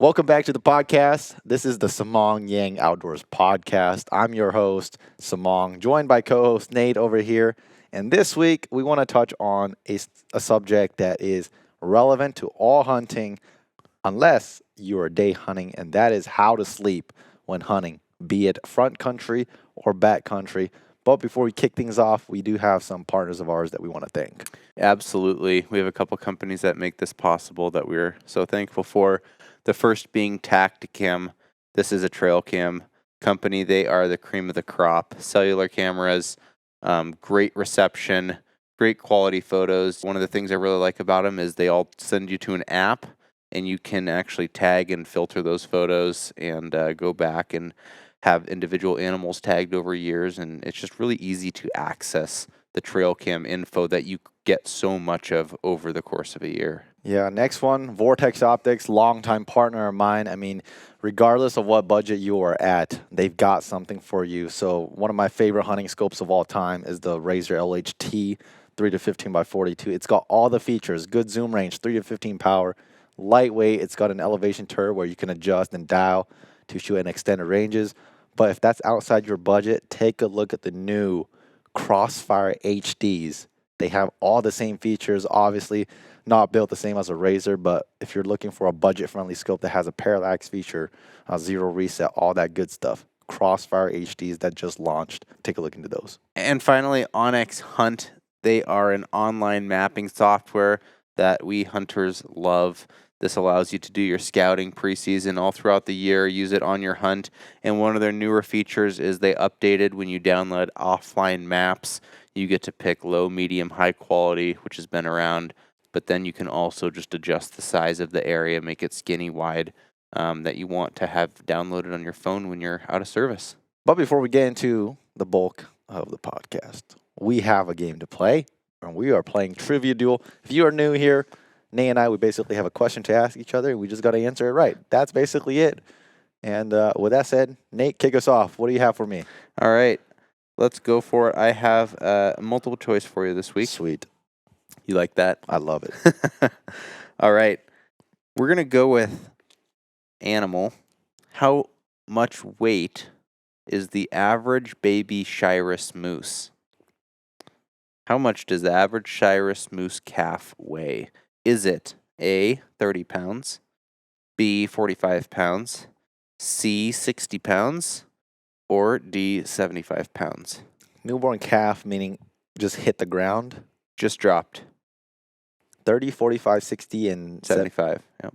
Welcome back to the podcast. This is the Samong Yang Outdoors podcast. I'm your host, Samong, joined by co-host Nate over here. And this week, we want to touch on a subject that is relevant to all hunting, unless you're day hunting, and that is how to sleep when hunting, be it front country or back country. But before we kick things off, we do have some partners of ours that we want to thank. Absolutely. We have a couple companies that make this possible that we're so thankful for. The first being Tacticam. This is a trail cam company. They are the cream of the crop. Cellular cameras, great reception, great quality photos. One of the things I really like about them is they all send you to an app, and you can actually tag and filter those photos and go back and have individual animals tagged over years, and it's just really easy to access the trail cam info that you get so much of over the course of a year. Yeah, next one, Vortex Optics, longtime partner of mine. I mean, regardless of what budget you are at, they've got something for you. So one of my favorite hunting scopes of all time is the Razor LHT 3 to 15 by 42. It's got all the features, good zoom range, 3 to 15 power, lightweight. It's got an elevation turret where you can adjust and dial to shoot in extended ranges. But if that's outside your budget, take a look at the new Crossfire HDs. They have all the same features, obviously not built the same as a Razor, but if you're looking for a budget-friendly scope that has a parallax feature, zero reset, all that good stuff, Crossfire HDs that just launched, take a look into those. And finally, Onyx Hunt. They are an online mapping software that we hunters love. This allows you to do your scouting preseason all throughout the year, use it on your hunt. And one of their newer features is they updated when you download offline maps. You get to pick low, medium, high quality, which has been around. But then you can also just adjust the size of the area, make it skinny wide, that you want to have downloaded on your phone when you're out of service. But before we get into the bulk of the podcast, we have a game to play, and we are playing Trivia Duel. If you are new here, Nate and I, we basically have a question to ask each other, and we just got to answer it right. That's basically it. And with that said, Nate, kick us off. What do you have for me? All right, let's go for it. I have a multiple choice for you this week. Sweet. You like that? I love it. All right. We're going to go with animal. How much weight is the average baby Shiras moose? How much does the average Shiras moose calf weigh? Is it A, 30 pounds, B, 45 pounds, C, 60 pounds, or D, 75 pounds? Newborn calf, meaning just hit the ground. Just dropped. 30, 45, 60, and 75. Yep.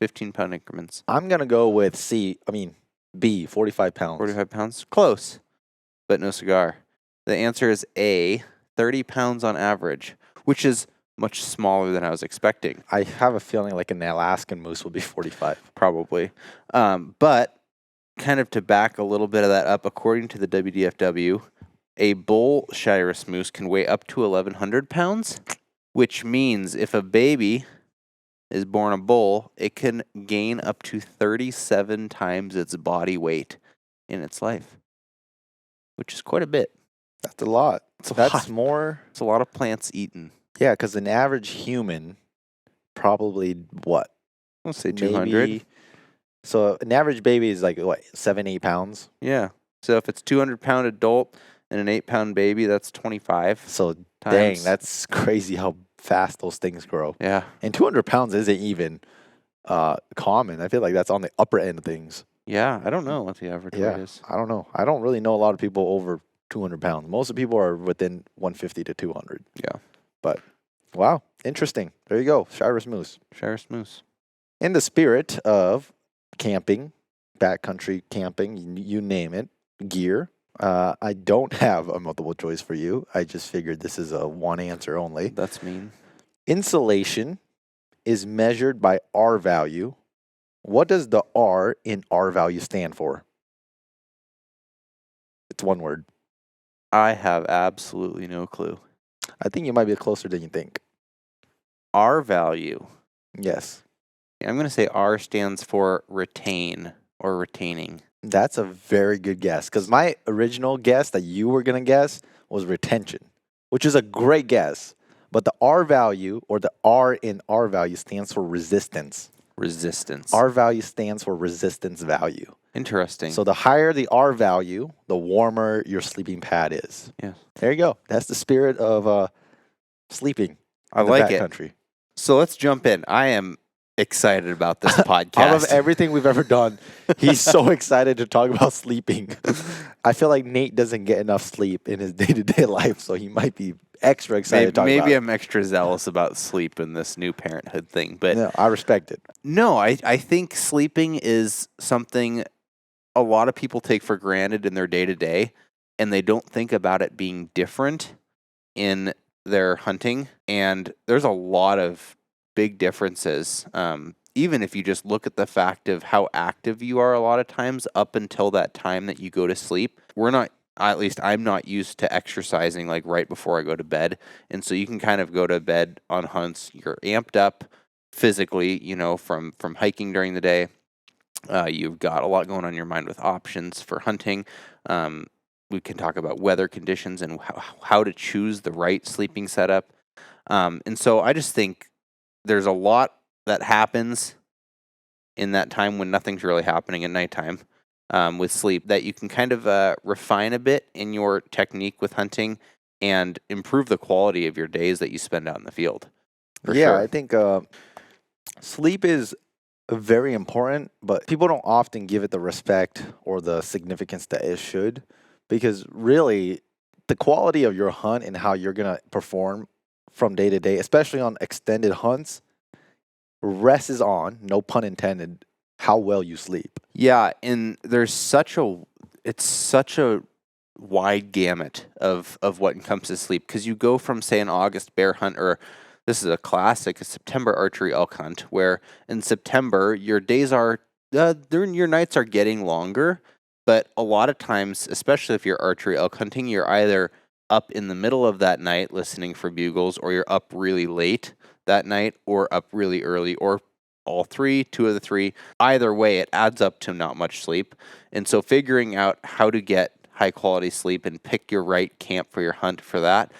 15-pound increments. I'm going to go with B, 45 pounds. 45 pounds? Close, but no cigar. The answer is A, 30 pounds on average, which is much smaller than I was expecting. I have a feeling like an Alaskan moose will be 45. Probably. But kind of to back a little bit of that up, according to the WDFW, a bull Shiras moose can weigh up to 1,100 pounds, which means if a baby is born a bull, it can gain up to 37 times its body weight in its life, which is quite a bit. That's a lot. That's more. It's a lot of plants eaten. Yeah, because an average human probably what? Let's say 200. So an average baby is like what, 7, 8 pounds? Yeah. So if it's 200-pound adult and an 8-pound baby, that's 25. So times. Dang, that's crazy how fast those things grow. Yeah. And 200 pounds isn't even common. I feel like that's on the upper end of things. Yeah, I don't know what the average weight is. I don't know. I don't really know a lot of people over 200 pounds. Most of the people are within 150 to 200. Yeah. But, wow, interesting. There you go, Shiras moose. Shiras moose. In the spirit of camping, backcountry camping, you name it, gear, I don't have a multiple choice for you. I just figured this is a one answer only. That's mean. Insulation is measured by R value. What does the R in R value stand for? It's one word. I have absolutely no clue. I think you might be closer than you think. R value. Yes. I'm going to say R stands for retain or retaining. That's a very good guess, because my original guess that you were going to guess was retention, which is a great guess. But the R value, or the R in R value, stands for resistance. Resistance. R value stands for resistance value. Interesting. So the higher the R value, the warmer your sleeping pad is. Yeah. There you go. That's the spirit of sleeping I in the like it. backcountry. So let's jump in. I am excited about this podcast. Out of everything we've ever done, he's so excited to talk about sleeping. I feel like Nate doesn't get enough sleep in his day-to-day life, so he might be extra excited to talk about it. Maybe I'm extra zealous about sleep in this new parenthood thing, but No, I respect it. no, I think sleeping is something a lot of people take for granted in their day-to-day, and they don't think about it being different in their hunting. And there's a lot of big differences. Even if you just look at the fact of how active you are a lot of times up until that time that you go to sleep. At least I'm not used to exercising like right before I go to bed. And so you can kind of go to bed on hunts. You're amped up physically, from hiking during the day. You've got a lot going on in your mind with options for hunting. We can talk about weather conditions and how to choose the right sleeping setup. And so I just think there's a lot that happens in that time when nothing's really happening at nighttime with sleep that you can kind of refine a bit in your technique with hunting and improve the quality of your days that you spend out in the field. For sure. I think sleep is very important, but people don't often give it the respect or the significance that it should, because really the quality of your hunt and how you're going to perform from day to day, especially on extended hunts, rests on, no pun intended, how well you sleep. Yeah, and there's such a wide gamut of what encompasses sleep, because you go from, say, an August bear hunt, or this is a classic, a September archery elk hunt, where in September your days are, your nights are getting longer, but a lot of times, especially if you're archery elk hunting, you're either up in the middle of that night listening for bugles, or you're up really late that night, or up really early, or all three, two of the three. Either way, it adds up to not much sleep. And so figuring out how to get high quality sleep and pick your right camp for your hunt for that.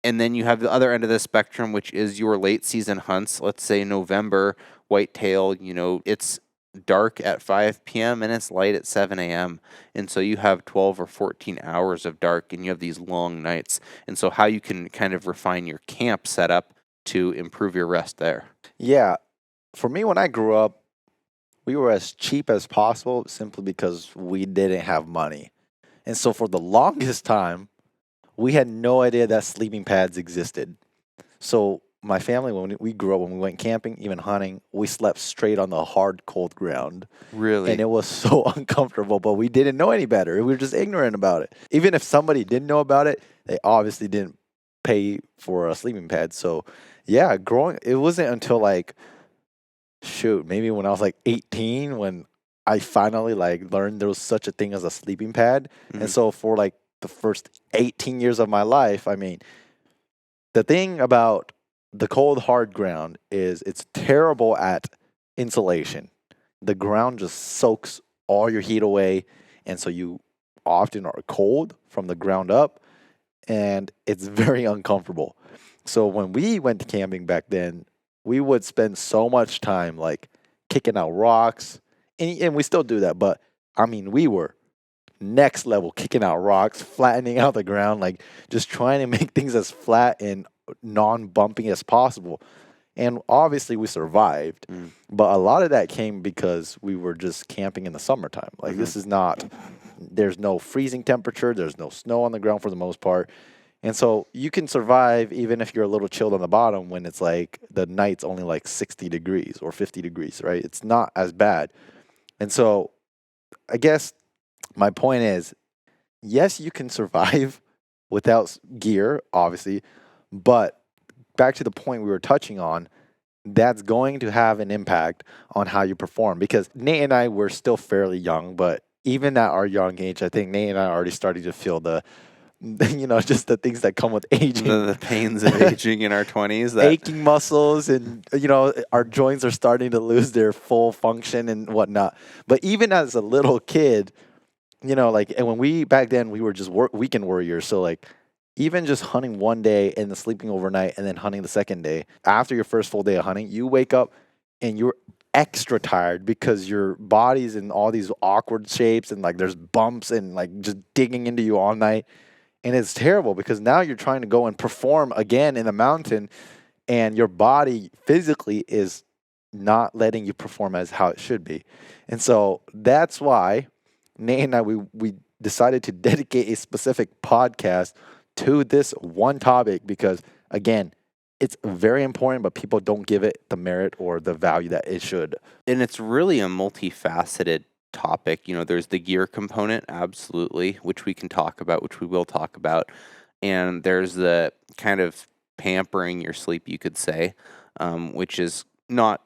And then you have the other end of the spectrum, which is your late season hunts. Let's say November, whitetail, it's dark at 5 p.m. and it's light at 7 a.m. And so you have 12 or 14 hours of dark, and you have these long nights. And so how you can kind of refine your camp setup to improve your rest there. Yeah. For me, when I grew up, we were as cheap as possible simply because we didn't have money. And so for the longest time, we had no idea that sleeping pads existed. So my family, when we grew up, when we went camping, even hunting, we slept straight on the hard, cold ground. Really? And it was so uncomfortable, but we didn't know any better. We were just ignorant about it. Even if somebody didn't know about it, they obviously didn't pay for a sleeping pad. So yeah, it wasn't until maybe when I was 18 when I finally learned there was such a thing as a sleeping pad. Mm-hmm. And so for the first 18 years of my life, I mean, the thing about the cold hard ground is it's terrible at insulation. The ground just soaks all your heat away, and so you often are cold from the ground up, and it's very uncomfortable. So when we went camping back then, we would spend so much time kicking out rocks, and we still do that, but I mean, we were next level kicking out rocks, flattening out the ground, just trying to make things as flat and non-bumping as possible. And obviously we survived, but a lot of that came because we were just camping in the summertime. This is there's no freezing temperature, there's no snow on the ground for the most part. And so you can survive even if you're a little chilled on the bottom when it's the night's only 60 degrees or 50 degrees, right? It's not as bad. And so I guess my point is, yes, you can survive without gear, obviously, but back to the point we were touching on, that's going to have an impact on how you perform. Because Nate and I were still fairly young, but even at our young age, I think Nate and I are already starting to feel just the things that come with aging. The pains of aging in our 20s. Aching muscles and, our joints are starting to lose their full function and whatnot. But even as a little kid, and when back then we were just weekend warriors. So even just hunting one day and then sleeping overnight and then hunting the second day, after your first full day of hunting, you wake up and you're extra tired because your body's in all these awkward shapes and like there's bumps and like just digging into you all night. And it's terrible because now you're trying to go and perform again in the mountain and your body physically is not letting you perform as how it should be. And so that's why Nate and I, we decided to dedicate a specific podcast to this one topic because, again, it's very important, but people don't give it the merit or the value that it should. And it's really a multifaceted topic. You know, there's the gear component, absolutely, which we can talk about, which we will talk about. And there's the kind of pampering your sleep, you could say, which is not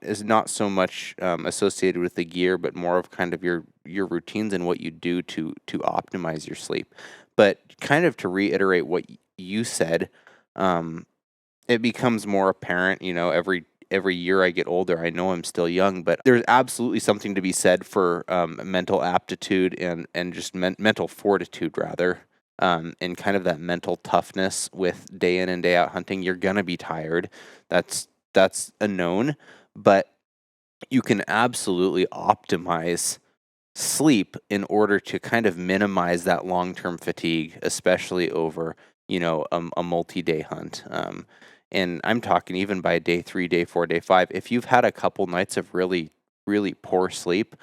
so much associated with the gear, but more of kind of your routines and what you do to optimize your sleep. But kind of to reiterate what you said, it becomes more apparent, you know, every year I get older. I know I'm still young, but there's absolutely something to be said for mental aptitude and just mental fortitude, rather, and kind of that mental toughness with day in and day out hunting. You're gonna be tired. That's a known, but you can absolutely optimize sleep in order to kind of minimize that long-term fatigue, especially over, you know, a multi-day hunt. And I'm talking even by day 3, day 4, day 5. If you've had a couple nights of really, really poor sleep,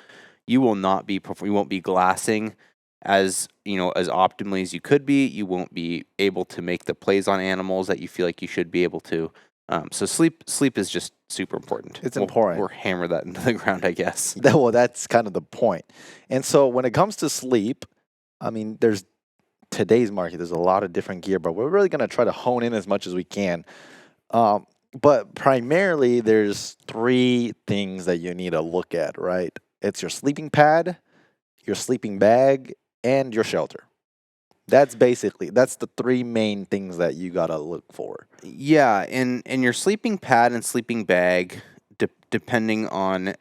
you won't be glassing as, you know, as optimally as you could be. You won't be able to make the plays on animals that you feel like you should be able to. So sleep is just super important. It's important. We'll hammer that into the ground, I guess. Well, that's kind of the point. And so when it comes to sleep, I mean, there's today's market, there's a lot of different gear, but we're really going to try to hone in as much as we can. But primarily, there's 3 things that you need to look at, right? It's your sleeping pad, your sleeping bag, and your shelter. That's the 3 main things that you got to look for. Yeah, and your sleeping pad and sleeping bag, depending on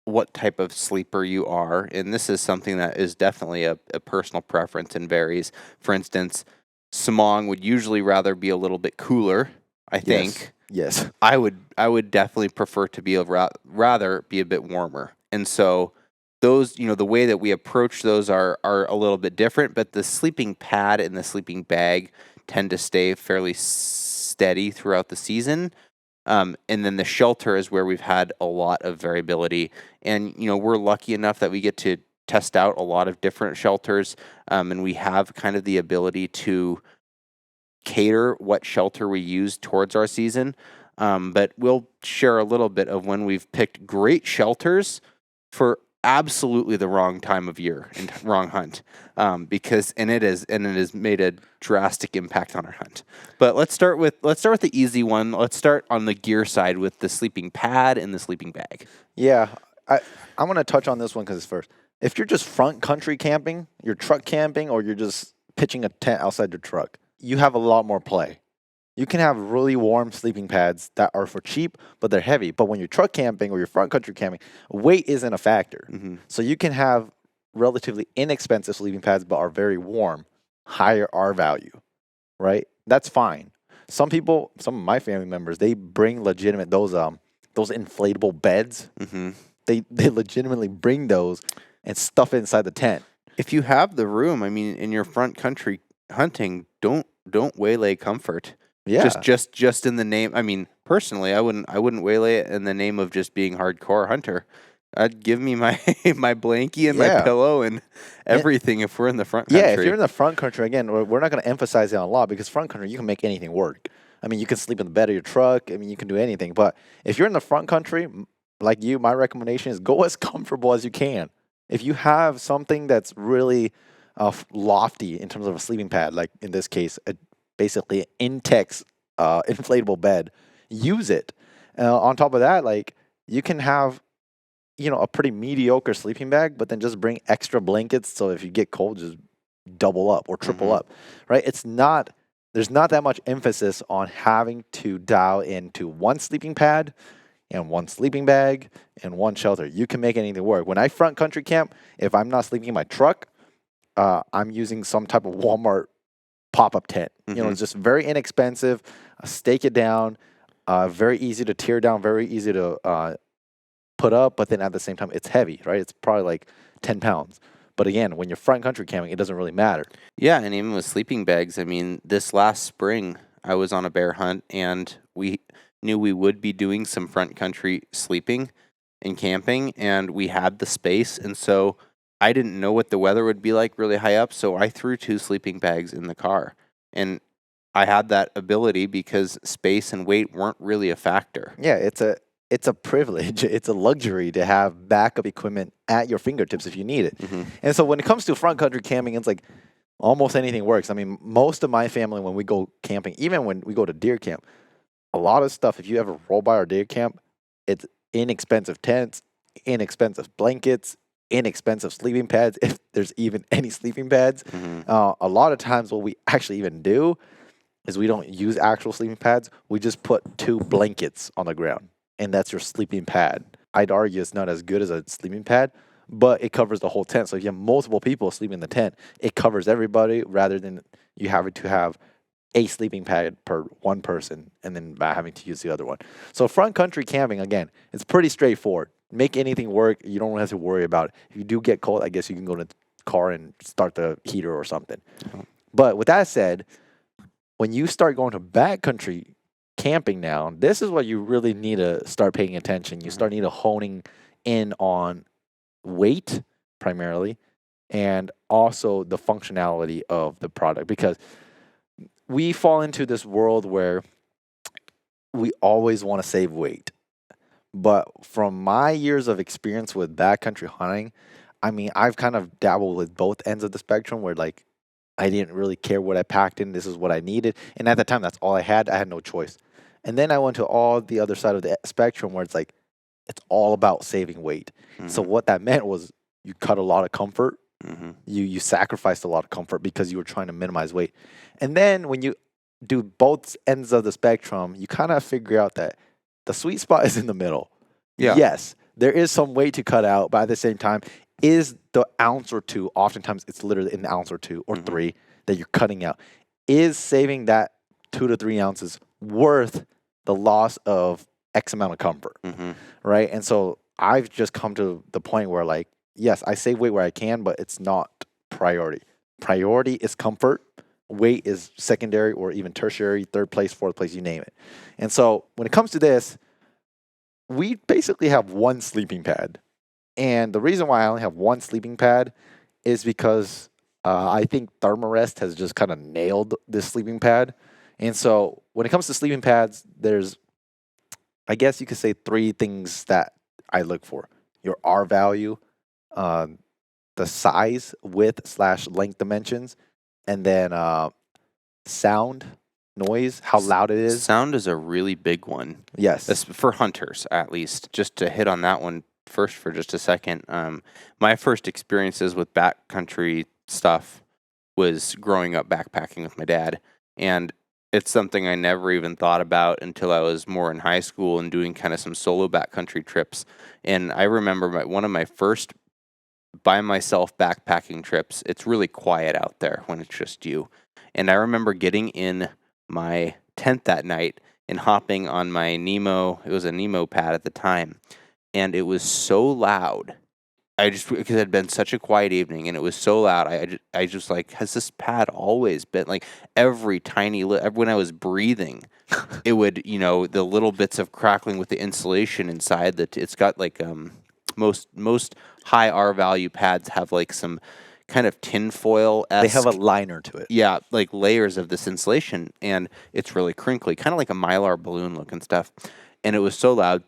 what type of sleeper you are, and this is something that is definitely a personal preference and varies. For instance, Samong would usually rather be a little bit cooler, I think. Yes. I would definitely prefer to be rather be a bit warmer. And so those, you know, the way that we approach those are a little bit different, but the sleeping pad and the sleeping bag tend to stay fairly steady throughout the season. And then the shelter is where we've had a lot of variability. And, you know, we're lucky enough that we get to test out a lot of different shelters, and we have kind of the ability to cater what shelter we use towards our season. But we'll share a little bit of when we've picked great shelters for absolutely the wrong time of year and wrong hunt, because it has made a drastic impact on our hunt. But let's start with the easy one. Let's start on the gear side with the sleeping pad and the sleeping bag. Yeah, I'm going to touch on this one because it's first. If you're just front country camping, you're truck camping, or you're just pitching a tent outside your truck, you have a lot more play. You can have really warm sleeping pads that are for cheap, but they're heavy. But when you're truck camping or you're front country camping, weight isn't a factor. Mm-hmm. So you can have relatively inexpensive sleeping pads, but are very warm, higher R value, right? That's fine. Some of my family members, they bring legitimate those inflatable beds. Mm-hmm. They legitimately bring those and stuff it inside the tent. If you have the room, I mean, in your front country hunting, don't waylay comfort. Yeah. Just in the name. I mean, personally, I wouldn't waylay it in the name of just being hardcore hunter. I'd give me my my blankie and my pillow and everything if we're in the front country. Yeah, if you're in the front country, again, we're not going to emphasize it a lot because front country, you can make anything work. I mean, you can sleep in the bed of your truck. I mean, you can do anything. But if you're in the front country, like you, my recommendation is go as comfortable as you can. If you have something that's really lofty in terms of a sleeping pad, like in this case, basically an Intex inflatable bed, use it. On top of that, like you can have, you know, a pretty mediocre sleeping bag, but then just bring extra blankets. So if you get cold, just double up or triple up, right? There's not that much emphasis on having to dial into one sleeping pad and one sleeping bag and one shelter. You can make anything work. When I front country camp, if I'm not sleeping in my truck, I'm using some type of Walmart pop-up tent. You know, it's just very inexpensive. Stake it down, very easy to tear down, very easy to put up, but then at the same time, it's heavy, right? It's probably like 10 pounds. But again, when you're front country camping, it doesn't really matter. Yeah, and even with sleeping bags, I mean, this last spring I was on a bear hunt and we knew we would be doing some front country sleeping and camping, and we had the space, and so I didn't know what the weather would be like really high up, so I threw 2 sleeping bags in the car. And I had that ability because space and weight weren't really a factor. Yeah, it's a privilege. It's a luxury to have backup equipment at your fingertips if you need it. Mm-hmm. And so when it comes to front country camping, it's like almost anything works. I mean, most of my family, when we go camping, even when we go to deer camp, a lot of stuff, if you ever roll by our deer camp, it's inexpensive tents, inexpensive blankets, inexpensive sleeping pads, if there's even any sleeping pads. Mm-hmm. A lot of times what we actually even do is we don't use actual sleeping pads. We just put 2 blankets on the ground, and that's your sleeping pad. I'd argue it's not as good as a sleeping pad, but it covers the whole tent. So if you have multiple people sleeping in the tent, it covers everybody rather than you having to have a sleeping pad per one person and then by having to use the other one. So front country camping, again, it's pretty straightforward. Make anything work. You don't have to worry about it. If you do get cold, I guess you can go to the car and start the heater or something. Mhm. But with that said, when you start going to backcountry camping now, this is what you really need to start paying attention. You start need to honing in on weight primarily and also the functionality of the product, because we fall into this world where we always want to save weight. But from my years of experience with backcountry hunting, I mean, I've kind of dabbled with both ends of the spectrum where like I didn't really care what I packed in. This is what I needed. And at the time, that's all I had. I had no choice. And then I went to all the other side of the spectrum where it's like, it's all about saving weight. Mm-hmm. So what that meant was you cut a lot of comfort. Mm-hmm. You sacrificed a lot of comfort because you were trying to minimize weight. And then when you do both ends of the spectrum, you kind of figure out that the sweet spot is in the middle. Yeah. Yes, there is some weight to cut out, but at the same time, is the ounce or two, oftentimes it's literally an ounce or 2 or Mhm. 3 that you're cutting out. Is saving that 2 to 3 ounces worth the loss of X amount of comfort, Mm-hmm. right? And so I've just come to the point where like, yes, I save weight where I can, but it's not priority. Priority is comfort. Weight is secondary or even tertiary, third place, fourth place, you name it. And so when it comes to this, we basically have one sleeping pad. And the reason why I only have one sleeping pad is because I think Thermarest has just kind of nailed this sleeping pad. And so when it comes to sleeping pads, there's, I guess you could say 3 things that I look for. Your R value, the size, width / length dimensions, and then sound, noise, how loud it is. Sound is a really big one. Yes. That's for hunters, at least. Just to hit on that one first for just a second. My first experiences with backcountry stuff was growing up backpacking with my dad. And it's something I never even thought about until I was more in high school and doing kind of some solo backcountry trips. And I remember one of my first by myself backpacking trips. It's really quiet out there when it's just you. And I remember getting in my tent that night and hopping on my Nemo. It was a Nemo pad at the time. And it was so loud. Because it had been such a quiet evening and it was so loud. I just like, has this pad always been like every tiny, when I was breathing, it would, the little bits of crackling with the insulation inside that it's got like, most high R value pads have like some kind of tinfoil-esque. They have a liner to it. Yeah, like layers of this insulation, and it's really crinkly, kind of like a Mylar balloon looking stuff. And it was so loud.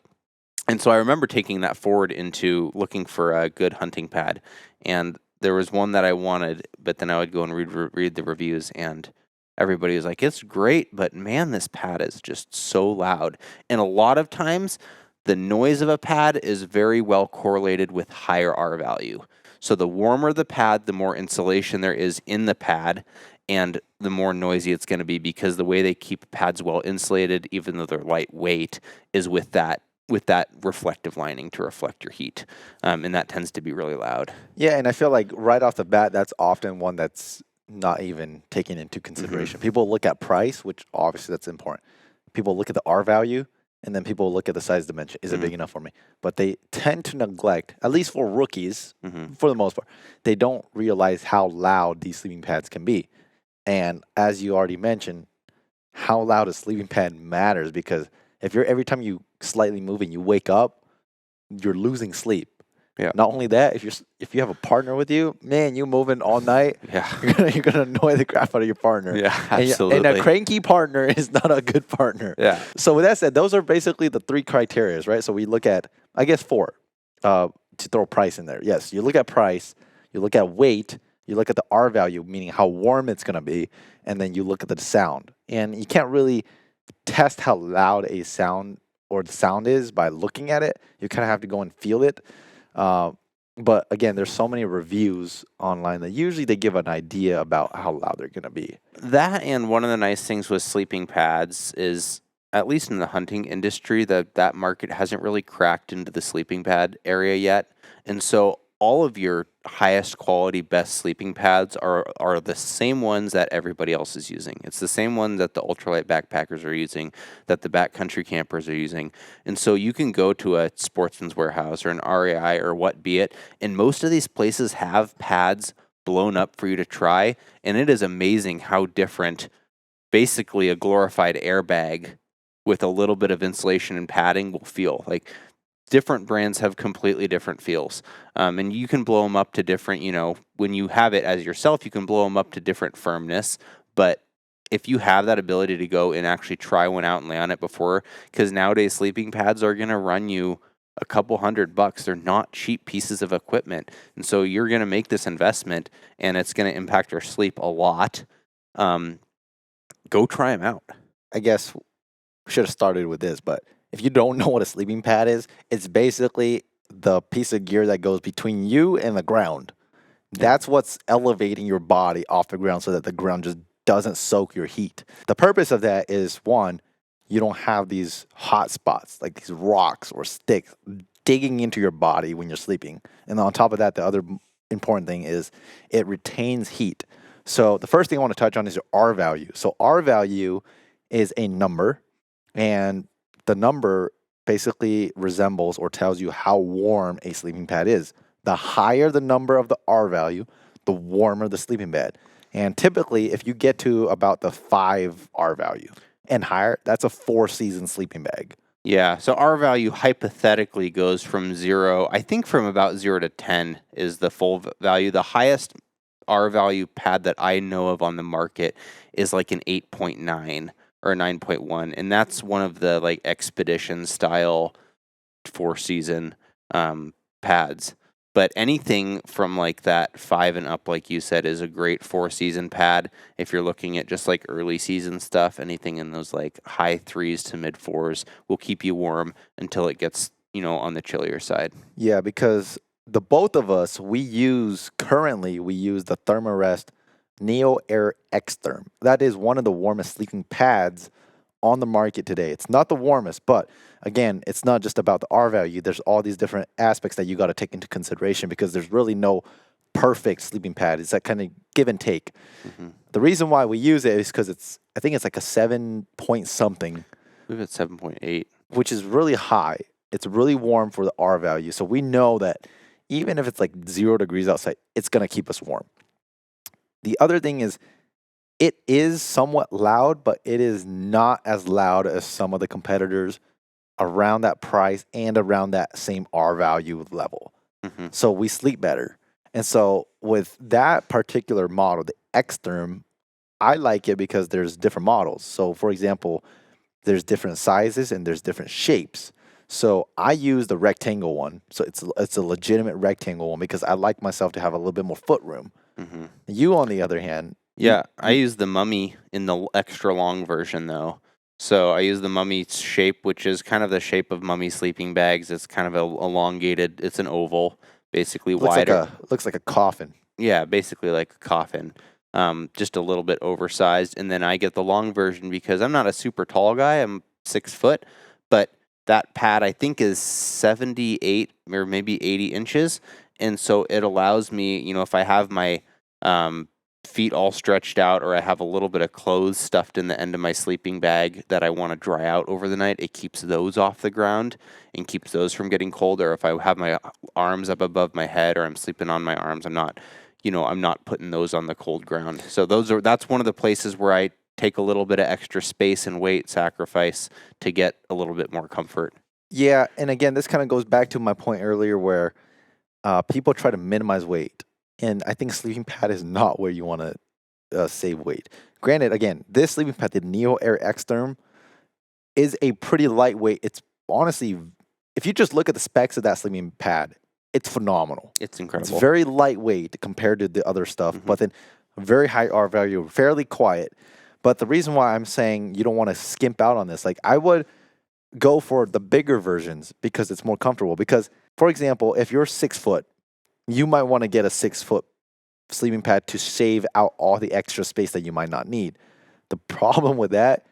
And so I remember taking that forward into looking for a good hunting pad. And there was one that I wanted, but then I would go and read the reviews, and everybody was like, it's great, but man, this pad is just so loud. And a lot of times, the noise of a pad is very well correlated with higher R value. So the warmer the pad, the more insulation there is in the pad, and the more noisy it's going to be, because the way they keep pads well insulated, even though they're lightweight, is with that reflective lining to reflect your heat. And that tends to be really loud. Yeah, and I feel like right off the bat, that's often one that's not even taken into consideration. People look at price, which obviously that's important. People look at the R value, and then people look at the size dimension. Is it big enough for me? But they tend to neglect, at least for rookies, for the most part, they don't realize how loud these sleeping pads can be. And as you already mentioned, how loud a sleeping pad matters, because if you're every time you slightly move and you wake up, you're losing sleep. Yeah. Not only that, if you have a partner with you, man, you moving all night, Yeah. you're gonna annoy the crap out of your partner. Yeah, And absolutely. a cranky partner is not a good partner. Yeah. So with that said, those are basically the 3 criteria, right? So we look at, I guess 4, to throw price in there. Yes, you look at price, you look at weight, you look at the R value, meaning how warm it's gonna be, and then you look at the sound. And you can't really test how loud a sound or the sound is by looking at it. You kind of have to go and feel it. But again, there's so many reviews online that usually they give an idea about how loud they're going to be. That, and one of the nice things with sleeping pads is, at least in the hunting industry, that market hasn't really cracked into the sleeping pad area yet. And so all of your highest quality, best sleeping pads are the same ones that everybody else is using. It's the same one that the ultralight backpackers are using, that the backcountry campers are using. And so you can go to a Sportsman's Warehouse or an REI or what be it, and most of these places have pads blown up for you to try, and it is amazing how different basically a glorified airbag with a little bit of insulation and padding will feel. Like, different brands have completely different feels. And you can blow them up to different, when you have it as yourself, you can blow them up to different firmness. But if you have that ability to go and actually try one out and lay on it before, because nowadays sleeping pads are going to run you a couple $100. They're not cheap pieces of equipment. And so you're going to make this investment and it's going to impact your sleep a lot. Go try them out. I guess we should have started with this, but if you don't know what a sleeping pad is, it's basically the piece of gear that goes between you and the ground. That's what's elevating your body off the ground so that the ground just doesn't soak your heat. The purpose of that is, one, you don't have these hot spots, like these rocks or sticks digging into your body when you're sleeping. And on top of that, the other important thing is it retains heat. So the first thing I want to touch on is your R value. So R value is a number, and the number basically resembles or tells you how warm a sleeping pad is. The higher the number of the R value, the warmer the sleeping pad. And typically, if you get to about the 5 R value and higher, that's a 4-season sleeping bag. Yeah, so R value hypothetically goes from 0, I think from about 0 to 10 is the full value. The highest R value pad that I know of on the market is like an 8.9 or a 9.1, and that's one of the like expedition style 4-season pads. But anything from like that 5 and up, like you said, is a great 4-season pad. If you're looking at just like early season stuff, anything in those like high 3s to mid 4s will keep you warm until it gets, on the chillier side. Yeah, because the both of us, we use the Thermarest Neo Air X Therm. That is one of the warmest sleeping pads on the market today. It's not the warmest, but again, it's not just about the R value. There's all these different aspects that you got to take into consideration, because there's really no perfect sleeping pad. It's that kind of give and take. Mm-hmm. The reason why we use it is because I think it's like a 7 point something. We've at 7.8, which is really high. It's really warm for the R value. So we know that even if it's like 0 degrees outside, it's going to keep us warm. The other thing is, it is somewhat loud, but it is not as loud as some of the competitors around that price and around that same R value level. Mm-hmm. So we sleep better. And so with that particular model, the X Therm, I like it because there's different models. So for example, there's different sizes and there's different shapes. So I use the rectangle one. So it's a legitimate rectangle one because I like myself to have a little bit more foot room. Mm-hmm. You, on the other hand... Yeah, I use the Mummy in the extra long version, though. So I use the Mummy shape, which is kind of the shape of Mummy sleeping bags. It's kind of elongated. It's an oval, basically wider. Looks like a coffin. Yeah, basically like a coffin. Just a little bit oversized. And then I get the long version because I'm not a super tall guy. I'm 6 foot. But that pad, I think, is 78 or maybe 80 inches. And so it allows me, if I have my feet all stretched out, or I have a little bit of clothes stuffed in the end of my sleeping bag that I want to dry out over the night, it keeps those off the ground and keeps those from getting cold. Or if I have my arms up above my head or I'm sleeping on my arms, I'm not putting those on the cold ground. So that's one of the places where I take a little bit of extra space and weight sacrifice to get a little bit more comfort. Yeah, and again, this kind of goes back to my point earlier where people try to minimize weight. And I think sleeping pad is not where you want to save weight. Granted, again, this sleeping pad, the Neo Air X-Therm, is a pretty lightweight. It's honestly, if you just look at the specs of that sleeping pad, it's phenomenal. It's incredible. It's very lightweight compared to the other stuff, but then very high R value, fairly quiet. But the reason why I'm saying you don't want to skimp out on this, like I would go for the bigger versions because it's more comfortable. Because, for example, if you're 6 foot, you might want to get a 6 foot sleeping pad to save out all the extra space that you might not need. The problem with that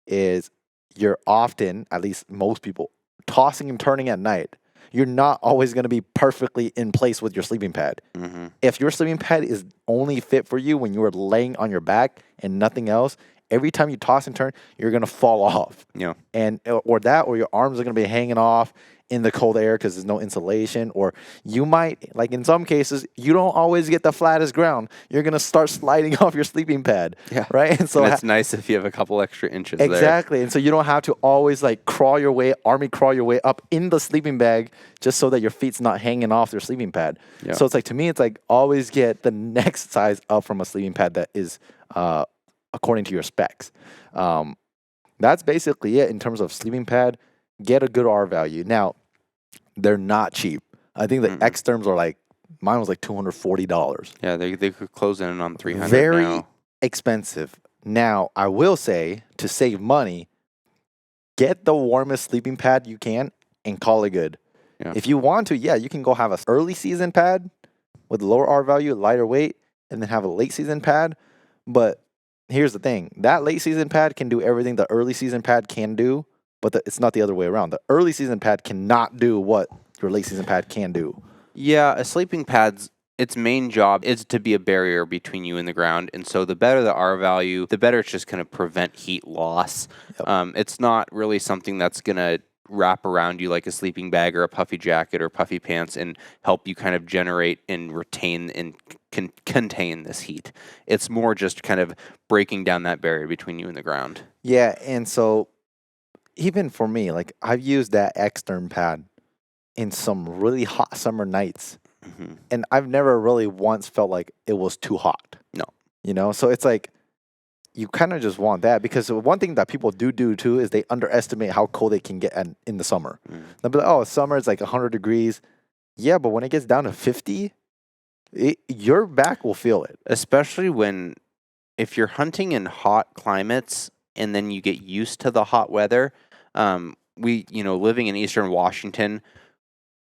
is you're often, at least most people, tossing and turning at night. You're not always going to be perfectly in place with your sleeping pad. Mm-hmm. If your sleeping pad is only fit for you when you are laying on your back and nothing else, every time you toss and turn, you're going to fall off. Yeah. Or your arms are going to be hanging off in the cold air because there's no insulation. Or you might, like in some cases, you don't always get the flattest ground. You're going to start sliding off your sleeping pad. Yeah. Right? And so it's nice if you have a couple extra inches exactly. there. And so you don't have to always like crawl your way up in the sleeping bag just so that your feet's not hanging off your sleeping pad. Yeah. So it's like, to me, it's like always get the next size up from a sleeping pad that is according to your specs. That's basically it in terms of sleeping pad. Get a good R value. Now, they're not cheap. I think the X-Therms are like, mine was like $240. Yeah, they could close in on $300 Very now. expensive. Now, I will say, to save money, get the warmest sleeping pad you can and call it good. Yeah. If you want to, you can go have an early season pad with lower R value, lighter weight, and then have a late season pad. But here's the thing. That late season pad can do everything the early season pad can do, but it's not the other way around. The early season pad cannot do what your late season pad can do. Yeah, a sleeping pad's its main job is to be a barrier between you and the ground. And so the better the R value, the better it's just going to prevent heat loss. Yep. It's not really something that's going to wrap around you like a sleeping bag or a puffy jacket or puffy pants and help you kind of generate and retain and contain this heat. It's more just kind of breaking down that barrier between you and the ground. Yeah, and so even for me, like I've used that X-Therm pad in some really hot summer nights, and I've never really once felt like it was too hot. No. So it's like you kind of just want that, because one thing that people do too is they underestimate how cold they can get in the summer. They'll be like, oh, summer it's like 100 degrees. Yeah, but when it gets down to 50, your back will feel it. Especially if you're hunting in hot climates and then you get used to the hot weather. Living in Eastern Washington,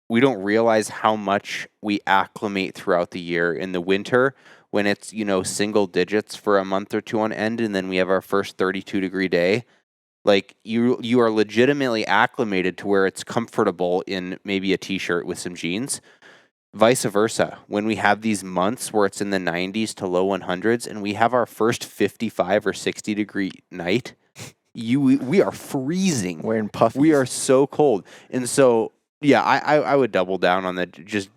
we don't realize how much we acclimate throughout the year. In the winter, when it's, single digits for a month or two on end, and then we have our first 32-degree day, like you are legitimately acclimated to where it's comfortable in maybe a t-shirt with some jeans. Vice versa, when we have these months where it's in the 90s to low 100s and we have our first 55 or 60-degree night, we are freezing. We're in puffies. We are so cold. And so, I would double down on that. Just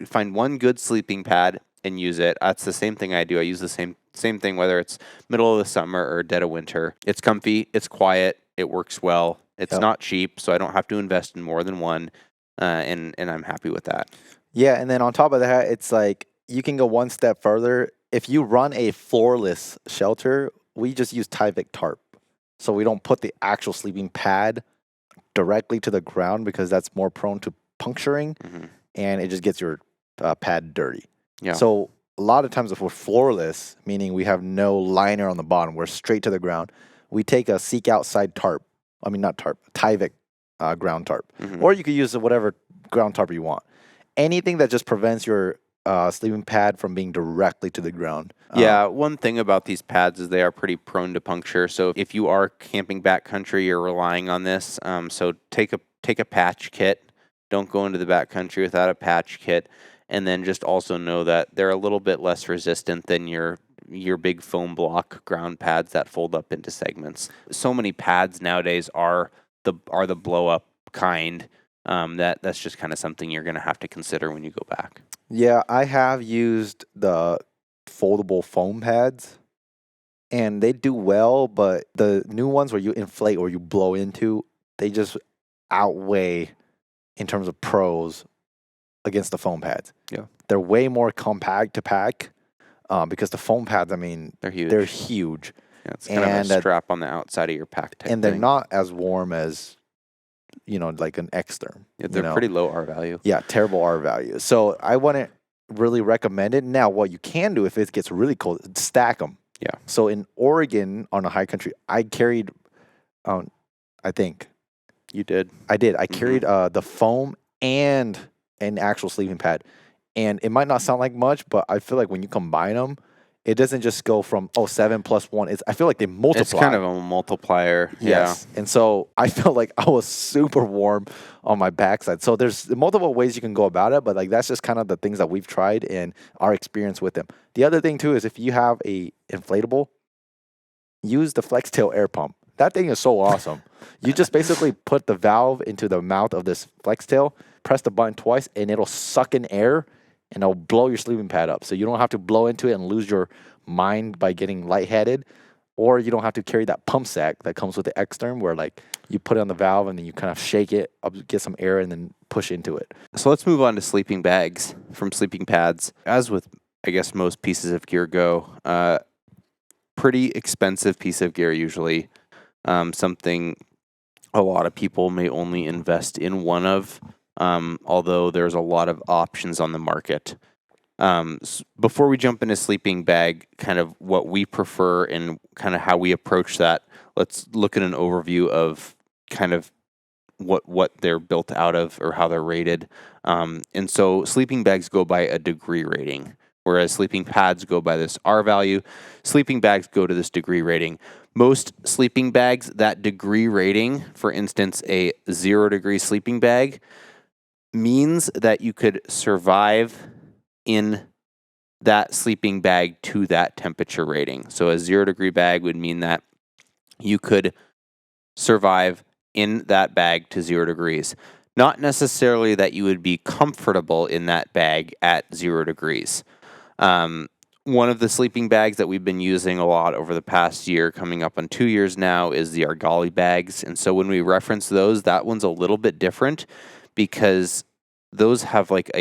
find one good sleeping pad and use it. That's the same thing I do. I use the same thing, whether it's middle of the summer or dead of winter. It's comfy, it's quiet, it works well. It's not cheap, so I don't have to invest in more than one. And I'm happy with that. Yeah, and then on top of that, it's like you can go one step further. If you run a floorless shelter, we just use Tyvek tarp. So we don't put the actual sleeping pad directly to the ground because that's more prone to puncturing, and it just gets your pad dirty. Yeah. So a lot of times if we're floorless, meaning we have no liner on the bottom, we're straight to the ground, we take a Seek Outside tarp. I mean, not tarp, Tyvek ground tarp. Or you could use whatever ground tarp you want. Anything that just prevents your sleeping pad from being directly to the ground. Yeah, one thing about these pads is they are pretty prone to puncture. So if you are camping backcountry, you're relying on this. So take a patch kit. Don't go into the backcountry without a patch kit. And then just also know that they're a little bit less resistant than your big foam block ground pads that fold up into segments. So many pads nowadays are the blow up kind. That's just kind of something you're going to have to consider when you go back. Yeah, I have used the foldable foam pads, and they do well, but the new ones where you inflate or you blow into, they just outweigh in terms of pros against the foam pads. Yeah. They're way more compact to pack because the foam pads, I mean, They're huge. They're huge. Yeah, it's kind of a strap on the outside of your pack type and they're thing. not as warm as, like an X-Therm. Yeah, they're pretty low R value. Yeah, terrible R value. So I wouldn't really recommend it. Now, what you can do if it gets really cold, stack them. Yeah. So in Oregon on a high country, I carried, I think. You did. I did. I carried the foam and an actual sleeping pad. And it might not sound like much, but I feel like when you combine them, it doesn't just go from 7 plus 1. I feel like they multiply. It's kind of a multiplier. Yes. Yeah. And so I felt like I was super warm on my backside. So there's multiple ways you can go about it, but like that's just kind of the things that we've tried and our experience with them. The other thing too is if you have a inflatable, use the FlexTail air pump. That thing is so awesome. You just basically put the valve into the mouth of this FlexTail, press the button twice, and it'll suck in air and it'll blow your sleeping pad up. So you don't have to blow into it and lose your mind by getting lightheaded, or you don't have to carry that pump sack that comes with the X-Therm where like you put it on the valve and then you kind of shake it up, get some air, and then push into it. So let's move on to sleeping bags from sleeping pads. As with, I guess, most pieces of gear go, pretty expensive piece of gear usually. Something a lot of people may only invest in one of, although there's a lot of options on the market. Before we jump into sleeping bag, kind of what we prefer and kind of how we approach that, let's look at an overview of kind of what they're built out of or how they're rated. And so sleeping bags go by a degree rating, whereas sleeping pads go by this R value. Sleeping bags go to this degree rating. Most sleeping bags, that degree rating, for instance, a 0 degree sleeping bag, means that you could survive in that sleeping bag to that temperature rating. So a 0 degree bag would mean that you could survive in that bag to 0 degrees. Not necessarily that you would be comfortable in that bag at 0 degrees. One of the sleeping bags that we've been using a lot over the past year, coming up on 2 years now, is the Argali bags. And so when we reference those, that one's a little bit different because those have like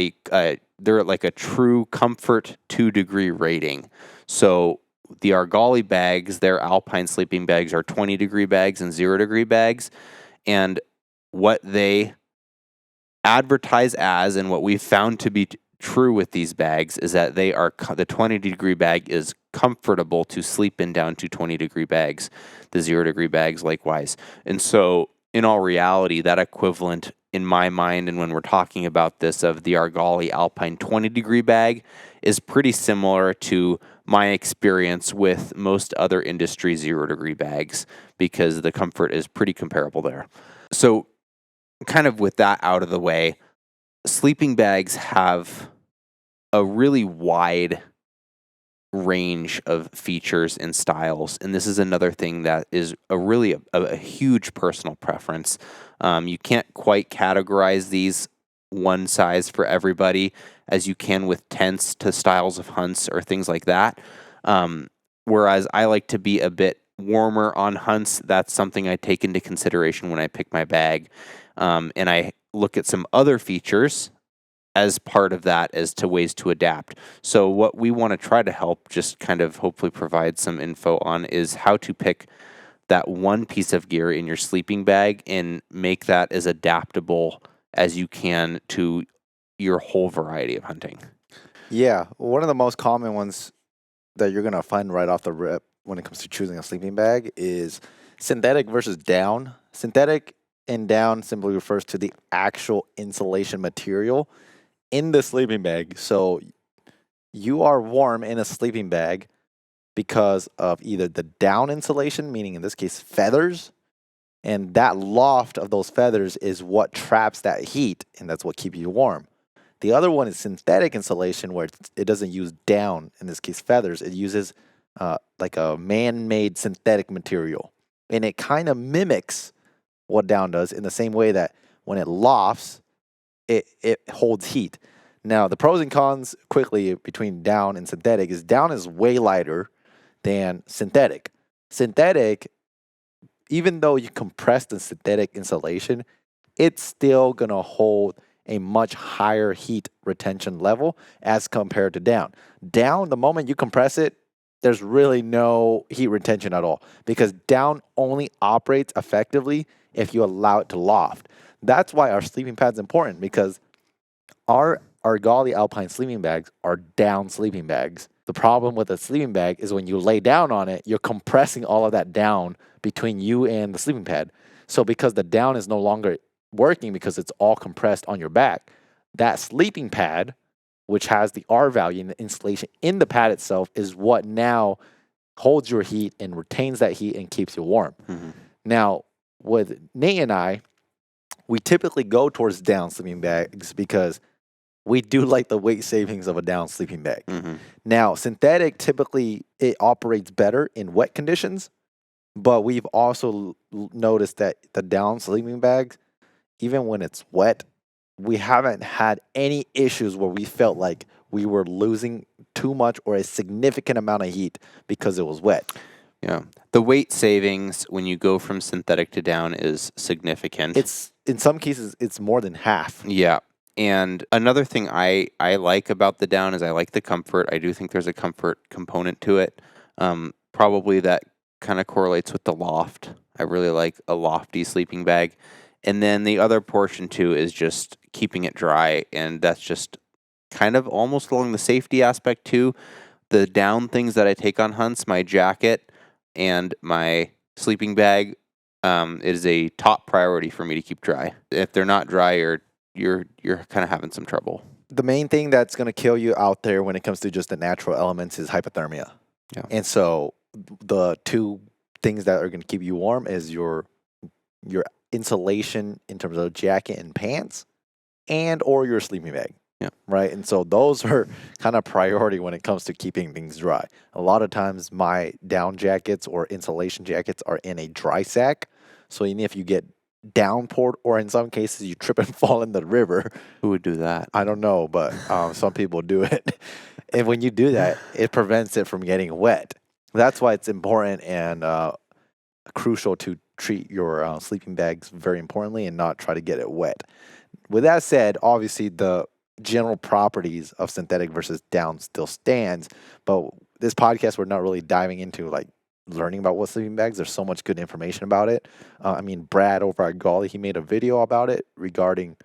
they're like a true comfort 2 degree rating. So the Argali bags, their alpine sleeping bags, are 20 degree bags and 0 degree bags. And what they advertise as, and what we've found to be true with these bags, is that they are the 20 degree bag is comfortable to sleep in down to 20 degree bags. The 0 degree bags likewise. And so in all reality, that equivalent in my mind, and when we're talking about this, of the Argali Alpine 20 degree bag is pretty similar to my experience with most other industry 0 degree bags, because the comfort is pretty comparable there. So kind of with that out of the way, sleeping bags have a really wide range of features and styles, and this is another thing that is a huge personal preference. You can't quite categorize these one size for everybody as you can with tents to styles of hunts or things like that. Whereas I like to be a bit warmer on hunts. That's something I take into consideration when I pick my bag. And I look at some other features as part of that as to ways to adapt. So what we want to try to help, just kind of hopefully provide some info on, is how to pick that one piece of gear in your sleeping bag and make that as adaptable as you can to your whole variety of hunting. Yeah, one of the most common ones that you're going to find right off the rip when it comes to choosing a sleeping bag is synthetic versus down. Synthetic and down simply refers to the actual insulation material in the sleeping bag. So you are warm in a sleeping bag because of either the down insulation, meaning in this case feathers, and that loft of those feathers is what traps that heat, and that's what keeps you warm. The other one is synthetic insulation, where it doesn't use down, in this case feathers. It uses like a man-made synthetic material. And it kind of mimics what down does in the same way that when it lofts, it holds heat. Now, the pros and cons quickly between down and synthetic is down is way lighter than synthetic. Synthetic, even though you compress the synthetic insulation, it's still going to hold a much higher heat retention level as compared to down. Down, the moment you compress it, there's really no heat retention at all because down only operates effectively if you allow it to loft. That's why our sleeping pad's important, because our Argali Alpine sleeping bags are down sleeping bags. The problem with a sleeping bag is when you lay down on it, you're compressing all of that down between you and the sleeping pad. So because the down is no longer working because it's all compressed on your back, that sleeping pad, which has the R value and the insulation in the pad itself, is what now holds your heat and retains that heat and keeps you warm. Mm-hmm. Now, with Nate and I, we typically go towards down sleeping bags because we do like the weight savings of a down sleeping bag. Mm-hmm. Now, synthetic, typically it operates better in wet conditions, but we've also noticed that the down sleeping bags, even when it's wet, we haven't had any issues where we felt like we were losing too much or a significant amount of heat because it was wet. Yeah. The weight savings when you go from synthetic to down is significant. It's, in some cases, it's more than half. Yeah. And another thing I like about the down is I like the comfort. I do think there's a comfort component to it. Probably that kind of correlates with the loft. I really like a lofty sleeping bag. And then the other portion too is just keeping it dry. And that's just kind of almost along the safety aspect too. The down things that I take on hunts, my jacket and my sleeping bag, is a top priority for me to keep dry. If they're not dry, you're kind of having some trouble. The main thing that's going to kill you out there when it comes to just the natural elements is hypothermia. Yeah. And so the two things that are going to keep you warm is your insulation in terms of jacket and pants and or your sleeping bag. Yeah. Right. And so those are kind of priority when it comes to keeping things dry. A lot of times my down jackets or insulation jackets are in a dry sack. So even if you get downpoured or in some cases you trip and fall in the river. Who would do that? I don't know, but some people do it. And when you do that, it prevents it from getting wet. That's why it's important and crucial to treat your sleeping bags very importantly and not try to get it wet. With that said, obviously the general properties of synthetic versus down still stands, but this podcast we're not really diving into like learning about what sleeping bags. There's so much good information about it. Brad over at Golly, he made a video about it regarding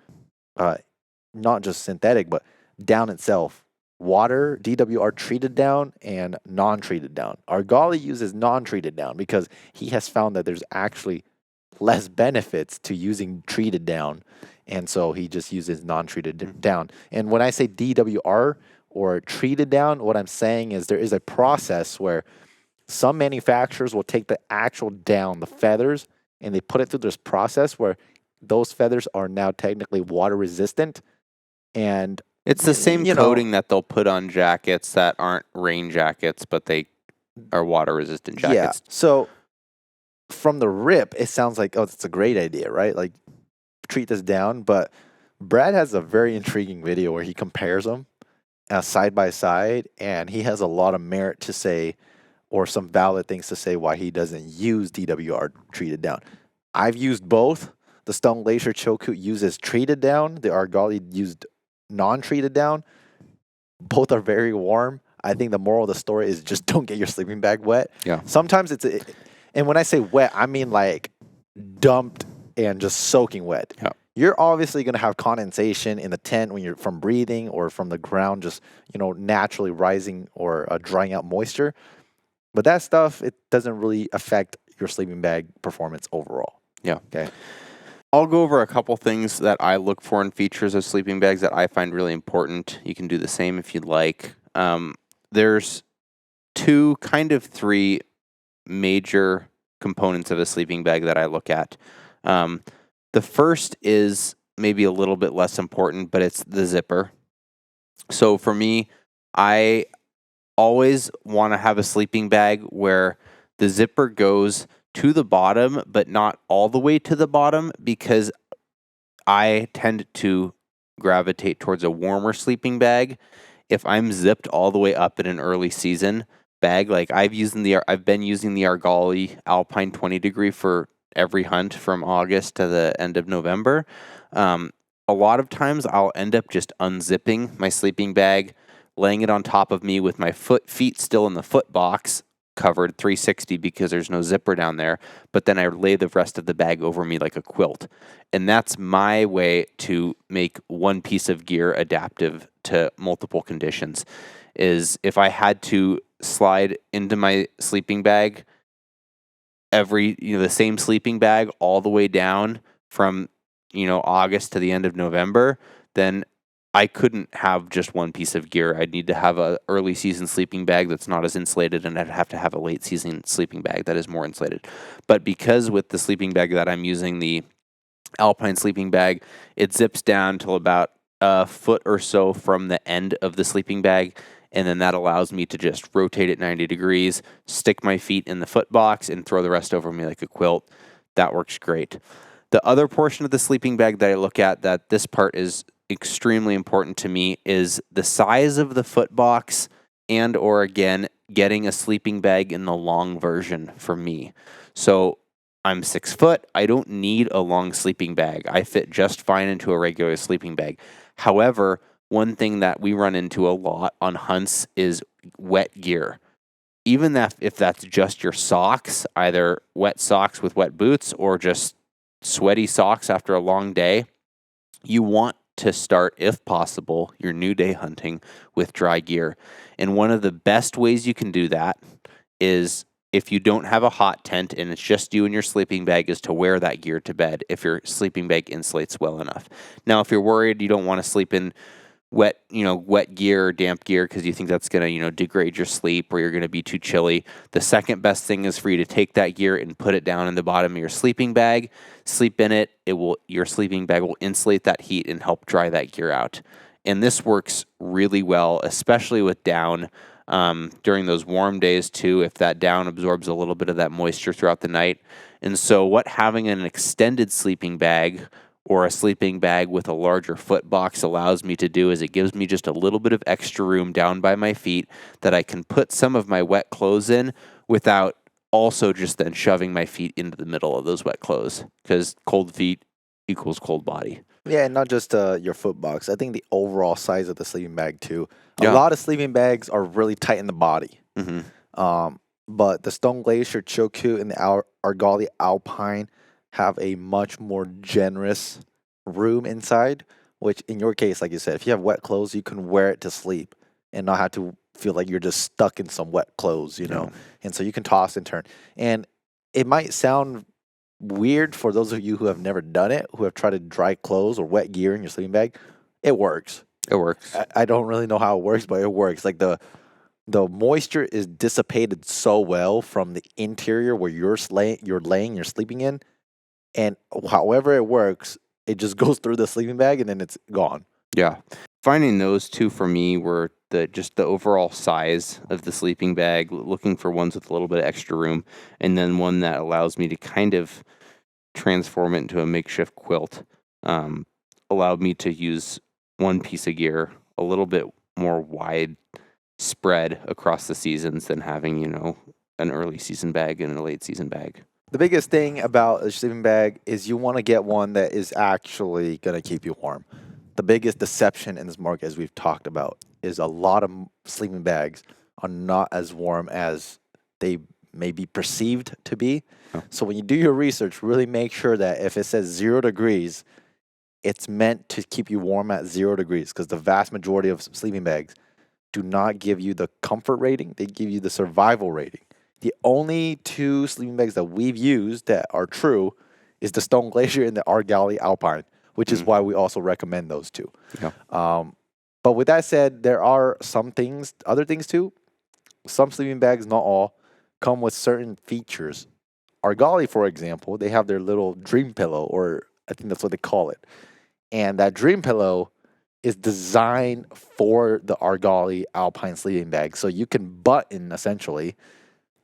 not just synthetic but down itself. Water, DWR treated down and non-treated down. Argali uses non-treated down because he has found that there's actually less benefits to using treated down. And so he just uses non-treated down. And when I say DWR or treated down, what I'm saying is there is a process where some manufacturers will take the actual down, the feathers, and they put it through this process where those feathers are now technically water resistant. And it's the same coating that they'll put on jackets that aren't rain jackets, but they are water resistant jackets. Yeah. So from the rip, it sounds like, oh, it's a great idea, right? Like, treat this down. But Brad has a very intriguing video where he compares them side by side, and he has a lot of merit to say, or some valid things to say why he doesn't use DWR treated down. I've used both. The Stone Glacier Chilkoot uses treated down. The Argali used non-treated down. Both are very warm. I think the moral of the story is just don't get your sleeping bag wet. Yeah. Sometimes and when I say wet, I mean like dumped and just soaking wet. Yeah. You're obviously going to have condensation in the tent when you're from breathing or from the ground just, naturally rising or drying out moisture. But that stuff, it doesn't really affect your sleeping bag performance overall. Yeah. Okay. I'll go over a couple things that I look for in features of sleeping bags that I find really important. You can do the same if you'd like. There's three major components of a sleeping bag that I look at. The first is maybe a little bit less important, but it's the zipper. So for me, I always want to have a sleeping bag where the zipper goes to the bottom, but not all the way to the bottom, because I tend to gravitate towards a warmer sleeping bag. If I'm zipped all the way up in an early season bag, like I've been using the Argali Alpine 20 degree for every hunt from August to the end of November. A lot of times I'll end up just unzipping my sleeping bag, laying it on top of me with my feet still in the foot box, covered 360 because there's no zipper down there, but then I lay the rest of the bag over me like a quilt. And that's my way to make one piece of gear adaptive to multiple conditions. Is if I had to slide into my sleeping bag the same sleeping bag all the way down from, August to the end of November, then I couldn't have just one piece of gear. I'd need to have a early season sleeping bag that's not as insulated, and I'd have to have a late season sleeping bag that is more insulated. But because with the sleeping bag that I'm using, the Alpine sleeping bag, it zips down till about a foot or so from the end of the sleeping bag, and then that allows me to just rotate it 90 degrees, stick my feet in the foot box, and throw the rest over me like a quilt. That works great. The other portion of the sleeping bag that I look at, that this part is extremely important to me, is the size of the foot box, and or again, getting a sleeping bag in the long version for me. So I'm 6 foot. I don't need a long sleeping bag. I fit just fine into a regular sleeping bag. However, one thing that we run into a lot on hunts is wet gear. Even if that's just your socks, either wet socks with wet boots or just sweaty socks after a long day, you want to start, if possible, your new day hunting with dry gear. And one of the best ways you can do that is, if you don't have a hot tent and it's just you and your sleeping bag, is to wear that gear to bed if your sleeping bag insulates well enough. Now, if you're worried you don't want to sleep in wet gear or damp gear because you think that's going to, degrade your sleep, or you're going to be too chilly, the second best thing is for you to take that gear and put it down in the bottom of your sleeping bag, sleep in it. Your sleeping bag will insulate that heat and help dry that gear out. And this works really well, especially with down. During those warm days too, if that down absorbs a little bit of that moisture throughout the night. And so what having an extended sleeping bag or a sleeping bag with a larger foot box allows me to do is it gives me just a little bit of extra room down by my feet that I can put some of my wet clothes in without also just then shoving my feet into the middle of those wet clothes, because cold feet equals cold body. Yeah, and not just your foot box. I think the overall size of the sleeping bag too. A Yeah. lot of sleeping bags are really tight in the body. Mm-hmm. But the Stone Glacier, Choku, and the Argali Alpine have a much more generous room inside, which in your case, like you said, if you have wet clothes, you can wear it to sleep and not have to feel like you're just stuck in some wet clothes, Yeah. And so you can toss and turn. And it might sound weird for those of you who have never done it, who have tried to dry clothes or wet gear in your sleeping bag. It works. It works. I don't really know how it works, but it works. Like the moisture is dissipated so well from the interior where you're sleeping in, and however it works, it just goes through the sleeping bag and then it's gone. Yeah. Finding those two for me were the overall size of the sleeping bag, looking for ones with a little bit of extra room, and then one that allows me to kind of transform it into a makeshift quilt. Allowed me to use one piece of gear a little bit more wide spread across the seasons than having, an early season bag and a late season bag. The biggest thing about a sleeping bag is you want to get one that is actually going to keep you warm. The biggest deception in this market, as we've talked about, is a lot of sleeping bags are not as warm as they may be perceived to be. Oh. So when you do your research, really make sure that if it says 0 degrees, it's meant to keep you warm at 0 degrees, because the vast majority of sleeping bags do not give you the comfort rating, they give you the survival rating. The only two sleeping bags that we've used that are true is the Stone Glacier and the Argali Alpine, which is why we also recommend those two. Yeah. But with that said, there are other things too. Some sleeping bags, not all, come with certain features. Argali, for example, they have their little dream pillow, or I think that's what they call it. And that dream pillow is designed for the Argali Alpine sleeping bag. So you can button essentially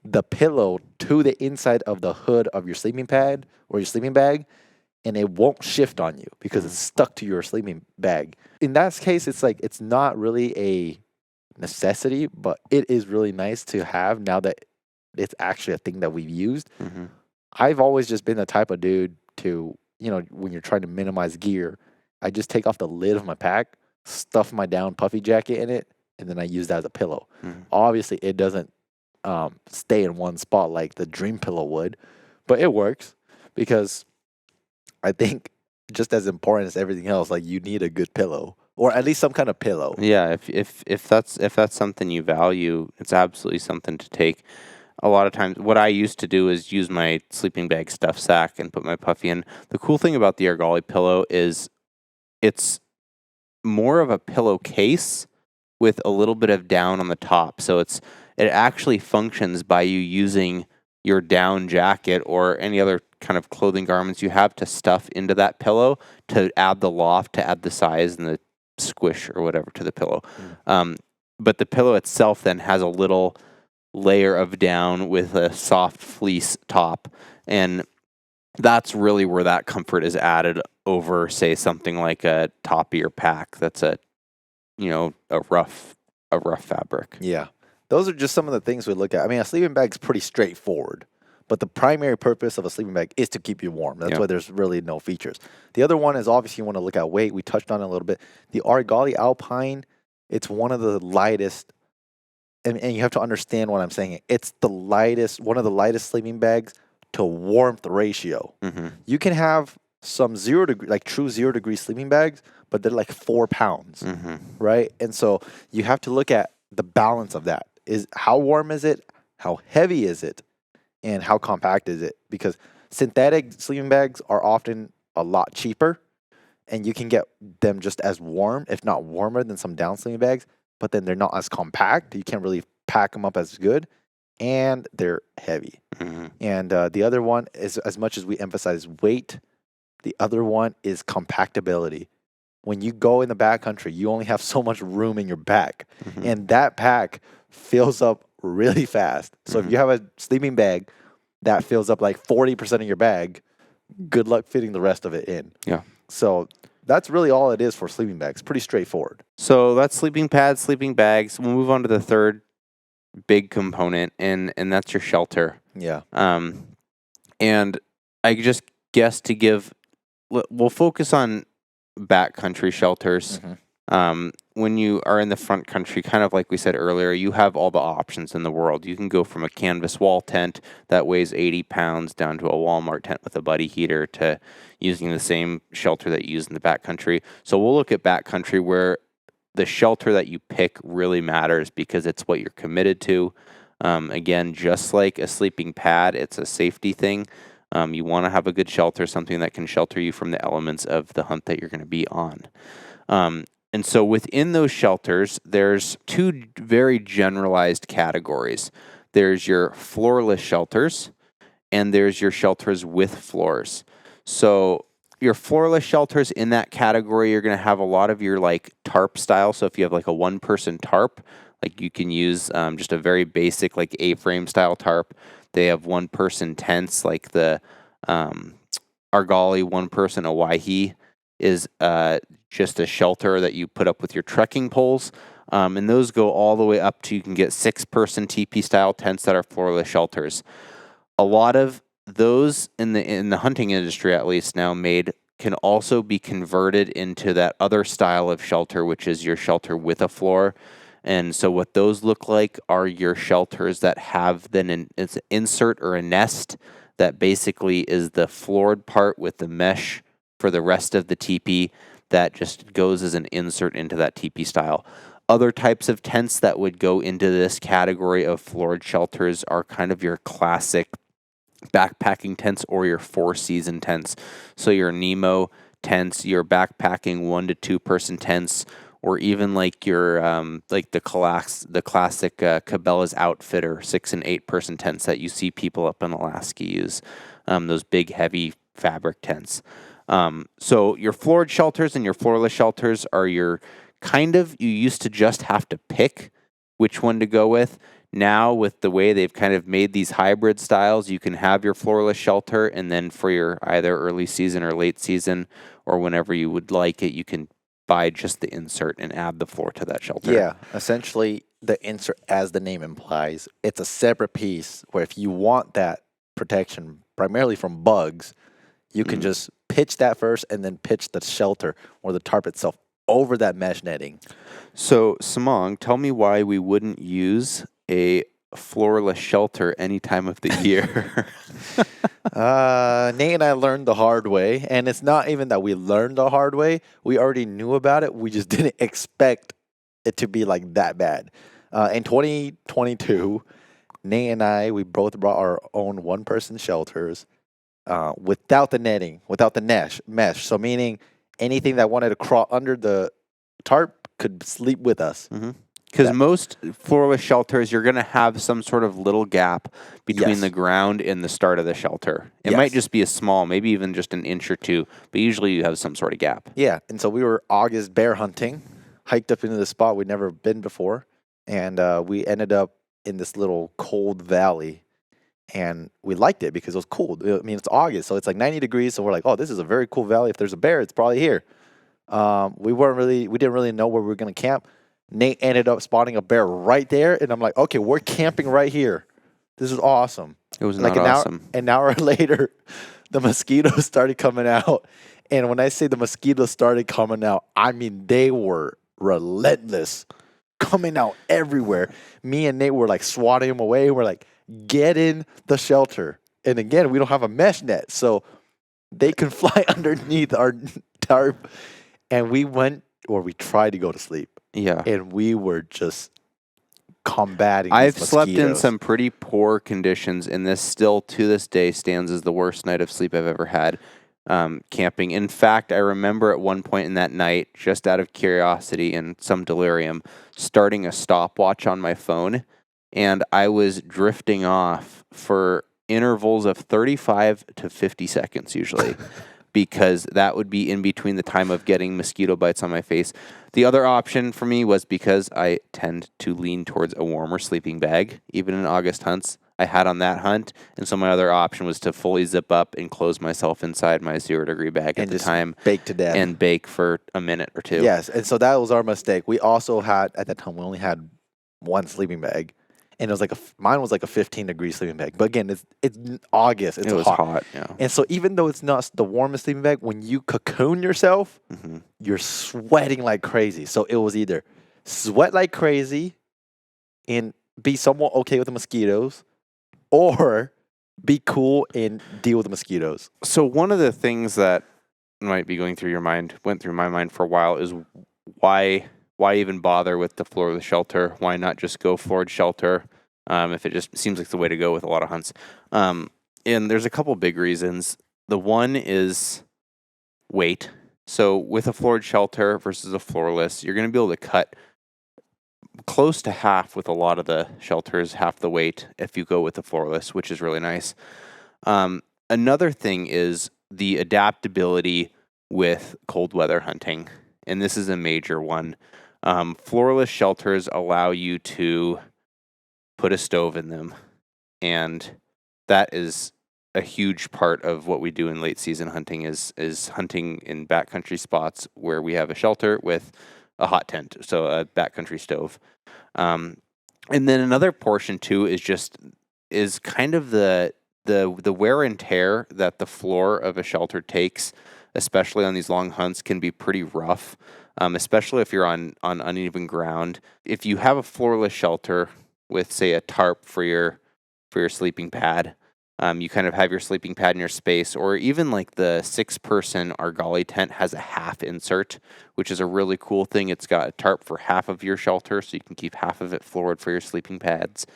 the pillow to the inside of the hood of your sleeping pad or your sleeping bag, and it won't shift on you because it's stuck to your sleeping bag. In that case, it's like it's not really a necessity, but it is really nice to have now that it's actually a thing that we've used. Mm-hmm. I've always just been the type of dude to, when you're trying to minimize gear, I just take off the lid of my pack, stuff my down puffy jacket in it, and then I use that as a pillow. Mm-hmm. Obviously, it doesn't stay in one spot like the Dream Pillow would, but it works because I think just as important as everything else, like you need a good pillow or at least some kind of pillow. Yeah, if that's something you value, it's absolutely something to take. A lot of times, what I used to do is use my sleeping bag stuff sack and put my puffy in. The cool thing about the Argali pillow is it's more of a pillowcase with a little bit of down on the top. So it actually functions by you using your down jacket or any other kind of clothing garments you have to stuff into that pillow to add the loft, to add the size and the squish or whatever to the pillow. But the pillow itself then has a little layer of down with a soft fleece top, and that's really where that comfort is added over, say, something like a toppier pack that's a rough fabric. Yeah. Those are just some of the things we look at. I mean, a sleeping bag's pretty straightforward, but the primary purpose of a sleeping bag is to keep you warm. That's why there's really no features. The other one is obviously you want to look at weight. We touched on it a little bit. The Argali Alpine, it's one of the lightest, and you have to understand what I'm saying. It's the lightest, one of the lightest sleeping bags to warmth ratio. Mm-hmm. You can have some 0 degree, like true 0 degree sleeping bags, but they're like 4 pounds, right? And so you have to look at the balance of that. Is how warm is it? How heavy is it? And how compact is it? Because synthetic sleeping bags are often a lot cheaper, and you can get them just as warm, if not warmer, than some down sleeping bags, but then they're not as compact. You can't really pack them up as good, and they're heavy. And the other one is, as much as we emphasize weight, the other one is compactability. When you go in the backcountry, you only have so much room in your back, and that pack fills up really fast. So if you have a sleeping bag that fills up like 40% of your bag, good luck fitting the rest of it in. Yeah. So that's really all it is for sleeping bags. Pretty straightforward. So that's sleeping pads, sleeping bags. We'll move on to the third big component, and that's your shelter. Yeah. And I just guess we'll focus on backcountry shelters. When you are in the front country, kind of like we said earlier, you have all the options in the world. You can go from a canvas wall tent that weighs 80 pounds down to a Walmart tent with a buddy heater to using the same shelter that you use in the backcountry. So we'll look at backcountry where the shelter that you pick really matters because it's what you're committed to. Again, just like a sleeping pad, it's a safety thing. You want to have a good shelter, something that can shelter you from the elements of the hunt that you're going to be on. And so within those shelters, there's two very generalized categories. There's your floorless shelters, and there's your shelters with floors. So your floorless shelters in that category, you're going to have a lot of your like tarp style. So if you have like a one-person tarp, like you can use just a very basic like A-frame style tarp. They have one-person tents, like the Argali one-person Owyhee is just a shelter that you put up with your trekking poles. And those go all the way up to, you can get 6-person teepee-style tents that are floorless shelters. A lot of those in the hunting industry, at least now made, can also be converted into that other style of shelter, which is your shelter with a floor. And so what those look like are your shelters that have then it's an insert or a nest that basically is the floored part with the mesh for the rest of the teepee that just goes as an insert into that teepee style. Other types of tents that would go into this category of floored shelters are kind of your classic backpacking tents or your 4-season tents. So your Nemo tents, your backpacking 1 to 2 person tents, or even like your like the classic Cabela's Outfitter 6 and 8 person tents that you see people up in Alaska use. Those big heavy fabric tents. So your floored shelters and your floorless shelters are your you used to just have to pick which one to go with. Now, with the way they've kind of made these hybrid styles, you can have your floorless shelter, and then for your either early season or late season, or whenever you would like it, you can buy just the insert and add the floor to that shelter. Yeah, essentially the insert, as the name implies, it's a separate piece where if you want that protection primarily from bugs, you can just pitch that first and then pitch the shelter or the tarp itself over that mesh netting. So, Samong, tell me why we wouldn't use a floorless shelter any time of the year. Nate and I learned the hard way, and it's not even that we learned the hard way. We already knew about it. We just didn't expect it to be like that bad. In 2022, Nate and I, we both brought our own one-person shelters without the netting, without the mesh. So meaning anything that wanted to crawl under the tarp could sleep with us. Because most floorless shelters, you're going to have some sort of little gap between Yes. the ground and the start of the shelter. It Yes. might just be a small, maybe even just an inch or two, but usually you have some sort of gap. Yeah, and so we were August bear hunting, hiked up into the spot we'd never been before, and we ended up in this little cold valley, and we liked it because it was cool. I mean, it's August, so it's like 90 degrees, so we're like, oh, this is a very cool valley. If there's a bear, it's probably here. We didn't really know where we were going to camp. Nate ended up spotting a bear right there, and I'm like, okay, we're camping right here. This is awesome. It was Like not awesome. An hour later, the mosquitoes started coming out. And when I say the mosquitoes started coming out, I mean they were relentless, coming out everywhere. Me and Nate were like swatting them away. We're like, get in the shelter. And again, we don't have a mesh net, so they can fly underneath our tarp. And we tried to go to sleep. Yeah. And we were just combating I've these slept in mosquitoes. some pretty poor conditions, and this still, to this day, stands as the worst night of sleep I've ever had camping. In fact, I remember at one point in that night, just out of curiosity and some delirium, starting a stopwatch on my phone, and I was drifting off for intervals of 35 to 50 seconds usually. Because that would be in between the time of getting mosquito bites on my face. The other option for me was because I tend to lean towards a warmer sleeping bag, even in August hunts. I had on that hunt, and so my other option was to fully zip up and close myself inside my 0-degree bag and at the just time. bake to death. And bake for a minute or two. Yes, and so that was our mistake. We also had, at that time, we only had one sleeping bag. And it was mine was like a 15-degree sleeping bag. But again, it's August. It was hot, yeah. And so even though it's not the warmest sleeping bag, when you cocoon yourself, you're sweating like crazy. So it was either sweat like crazy and be somewhat okay with the mosquitoes, or be cool and deal with the mosquitoes. So one of the things that might be went through my mind for a while, is why even bother with the floor of the shelter? Why not just go floored shelter if it just seems like the way to go with a lot of hunts? And there's a couple big reasons. The one is weight. So with a floored shelter versus a floorless, you're going to be able to cut close to half with a lot of the shelters, half the weight if you go with the floorless, which is really nice. Another thing is the adaptability with cold weather hunting, and this is a major one. Floorless shelters allow you to put a stove in them, and that is a huge part of what we do in late season hunting is hunting in backcountry spots where we have a shelter with a hot tent, so a backcountry stove. And then another portion too is kind of the wear and tear that the floor of a shelter takes, especially on these long hunts, can be pretty rough. Especially if you're on uneven ground. If you have a floorless shelter with, say, a tarp for your sleeping pad, you kind of have your sleeping pad in your space, or even like the 6-person Argali tent has a half insert, which is a really cool thing. It's got a tarp for half of your shelter, so you can keep half of it floored for your sleeping pads,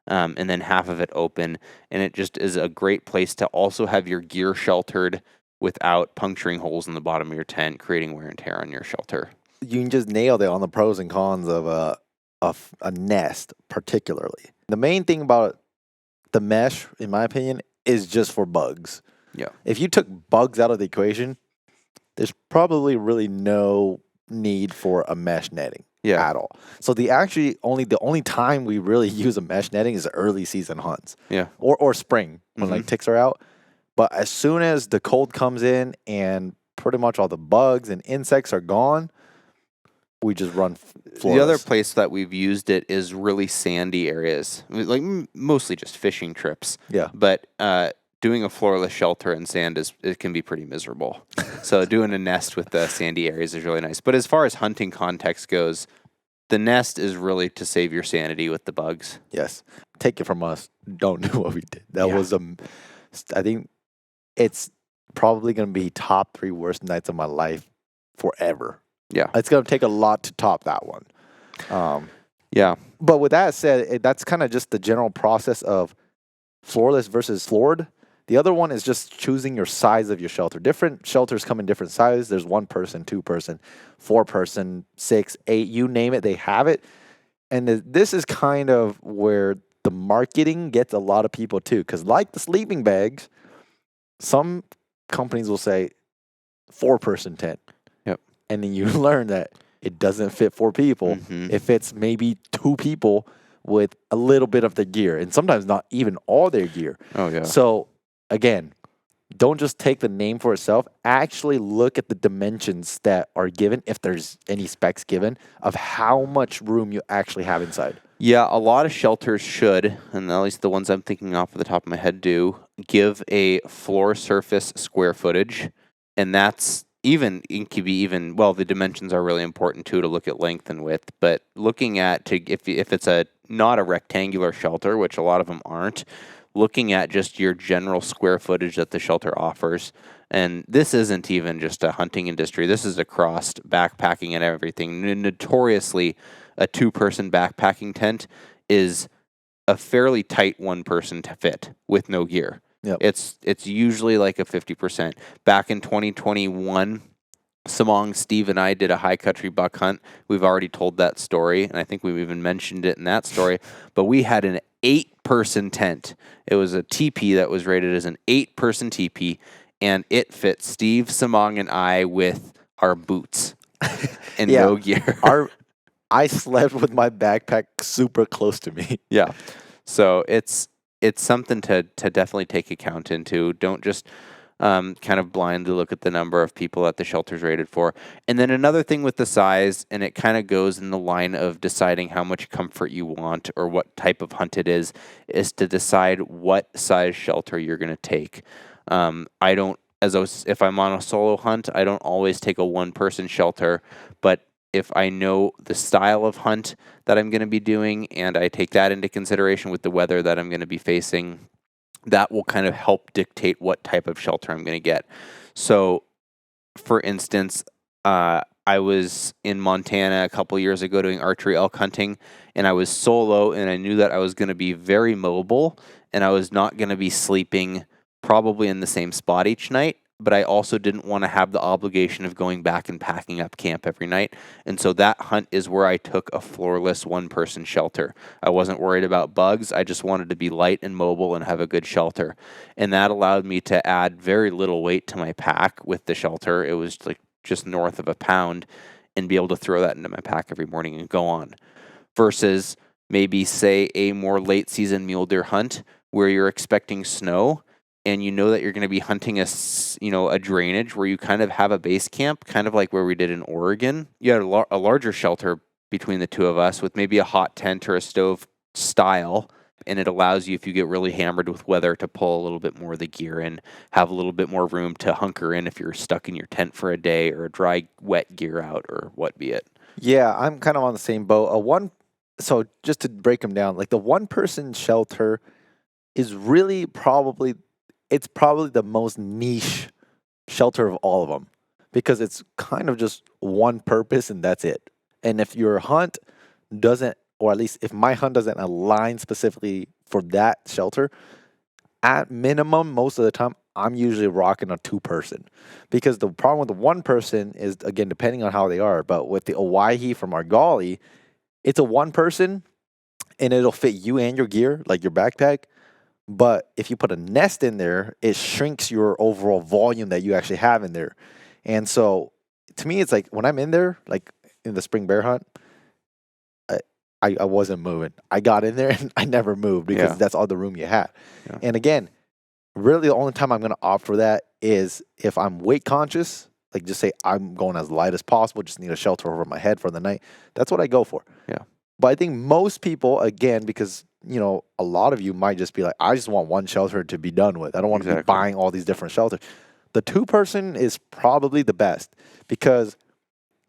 and then half of it open. And it just is a great place to also have your gear sheltered without puncturing holes in the bottom of your tent, creating wear and tear on your shelter. You can just nail it on the pros and cons of a nest, particularly. The main thing about the mesh, in my opinion, is just for bugs. Yeah. If you took bugs out of the equation, there's probably really no need for a mesh netting Yeah. at all. So the only time we really use a mesh netting is early season hunts. Yeah. Or spring when like Mhm. ticks are out. But as soon as the cold comes in and pretty much all the bugs and insects are gone, we just run floorless. The other place that we've used it is really sandy areas, like mostly just fishing trips. Yeah. But doing a floorless shelter in sand it can be pretty miserable. So doing a nest with the sandy areas is really nice. But as far as hunting context goes, the nest is really to save your sanity with the bugs. Yes. Take it from us. Don't do what we did. That Yeah. was I think it's probably going to be top 3 worst nights of my life forever. Yeah. It's going to take a lot to top that one. Yeah. But with that said, that's kind of just the general process of floorless versus floored. The other one is just choosing your size of your shelter. Different shelters come in different sizes. There's 1 person, 2 person, 4 person, 6, 8, you name it, they have it. And this is kind of where the marketing gets a lot of people too. Because like the sleeping bags, some companies will say 4 person tent. Yep. And then you learn that it doesn't fit 4 people. Mhm. It fits maybe 2 people with a little bit of their gear. And sometimes not even all their gear. Oh, yeah. So again, don't just take the name for itself. Actually look at the dimensions that are given, if there's any specs given, of how much room you actually have inside. Yeah, a lot of shelters should, and at least the ones I'm thinking off the top of my head do, give a floor surface square footage. And that's it could be even, well, the dimensions are really important too to look at length and width. But looking at, if it's not a rectangular shelter, which a lot of them aren't, looking at just your general square footage that the shelter offers. And this isn't even just a hunting industry. This is across backpacking and everything. Notoriously, a 2-person backpacking tent is a fairly tight 1-person to fit with no gear. Yep. It's usually like a 50%. Back in 2021, Samong, Steve, and I did a high country buck hunt. We've already told that story, and I think we've even mentioned it in that story. But we had an 8-person tent. It was a teepee that was rated as an 8-person teepee, and it fit Steve, Samong, and I with our boots and Yeah. no gear. I slept with my backpack super close to me. Yeah. So it's something to definitely take account into. Don't just kind of blindly look at the number of people that the shelter's rated for. And then another thing with the size, and it kind of goes in the line of deciding how much comfort you want or what type of hunt it is to decide what size shelter you're going to take. If I'm on a solo hunt, I don't always take a 1-person shelter, but if I know the style of hunt that I'm going to be doing and I take that into consideration with the weather that I'm going to be facing, that will kind of help dictate what type of shelter I'm going to get. So, for instance, I was in Montana a couple years ago doing archery elk hunting, and I was solo, and I knew that I was going to be very mobile, and I was not going to be sleeping probably in the same spot each night. But I also didn't want to have the obligation of going back and packing up camp every night. And so that hunt is where I took a floorless 1-person shelter. I wasn't worried about bugs. I just wanted to be light and mobile and have a good shelter. And that allowed me to add very little weight to my pack with the shelter. It was like just north of a pound, and be able to throw that into my pack every morning and go on. Versus maybe, say, a more late season mule deer hunt where you're expecting snow, and you know that you're going to be hunting a drainage where you kind of have a base camp, kind of like where we did in Oregon. You had a larger shelter between the two of us with maybe a hot tent or a stove style, and it allows you, if you get really hammered with weather, to pull a little bit more of the gear and have a little bit more room to hunker in if you're stuck in your tent for a day or dry, wet gear out or what be it. Yeah, I'm kind of on the same boat. So just to break them down, like the 1-person shelter is really probably the most niche shelter of all of them, because it's kind of just one purpose and that's it. And if your hunt doesn't, or at least if my hunt doesn't align specifically for that shelter, at minimum, most of the time, I'm usually rocking a 2-person, because the problem with the 1-person is, again, depending on how they are, but with the Owyhee from Argali, it's a 1-person and it'll fit you and your gear, like your backpack. But if you put a nest in there, it shrinks your overall volume that you actually have in there. And so to me, it's like when I'm in there, like in the spring bear hunt, I wasn't moving. I got in there and I never moved because Yeah. that's all the room you had. Yeah. And again, really the only time I'm going to opt for that is if I'm weight conscious, like just say I'm going as light as possible, just need a shelter over my head for the night. That's what I go for. Yeah. But I think most people, again, because, you know, a lot of you might just be like, I just want one shelter to be done with. I don't want to be Exactly. buying all these different shelters. The 2-person is probably the best because,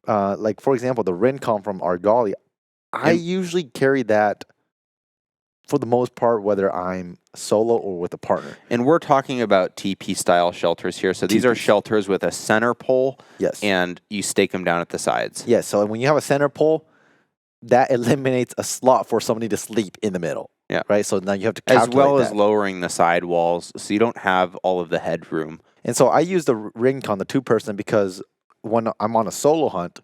like, for example, the Rincon from Argali, I And- usually carry that for the most part, whether I'm solo or with a partner. And we're talking about TP style shelters here. So these are TPs. shelters with a center pole. Yes. And you stake them down at the sides. Yes. So when you have a center pole, that eliminates a slot for somebody to sleep in the middle. Yeah. Right. So now you have to As calculate well as that. lowering the side walls so you don't have all of the headroom. And so I use the Rincon, the 2-person, because when I'm on a solo hunt,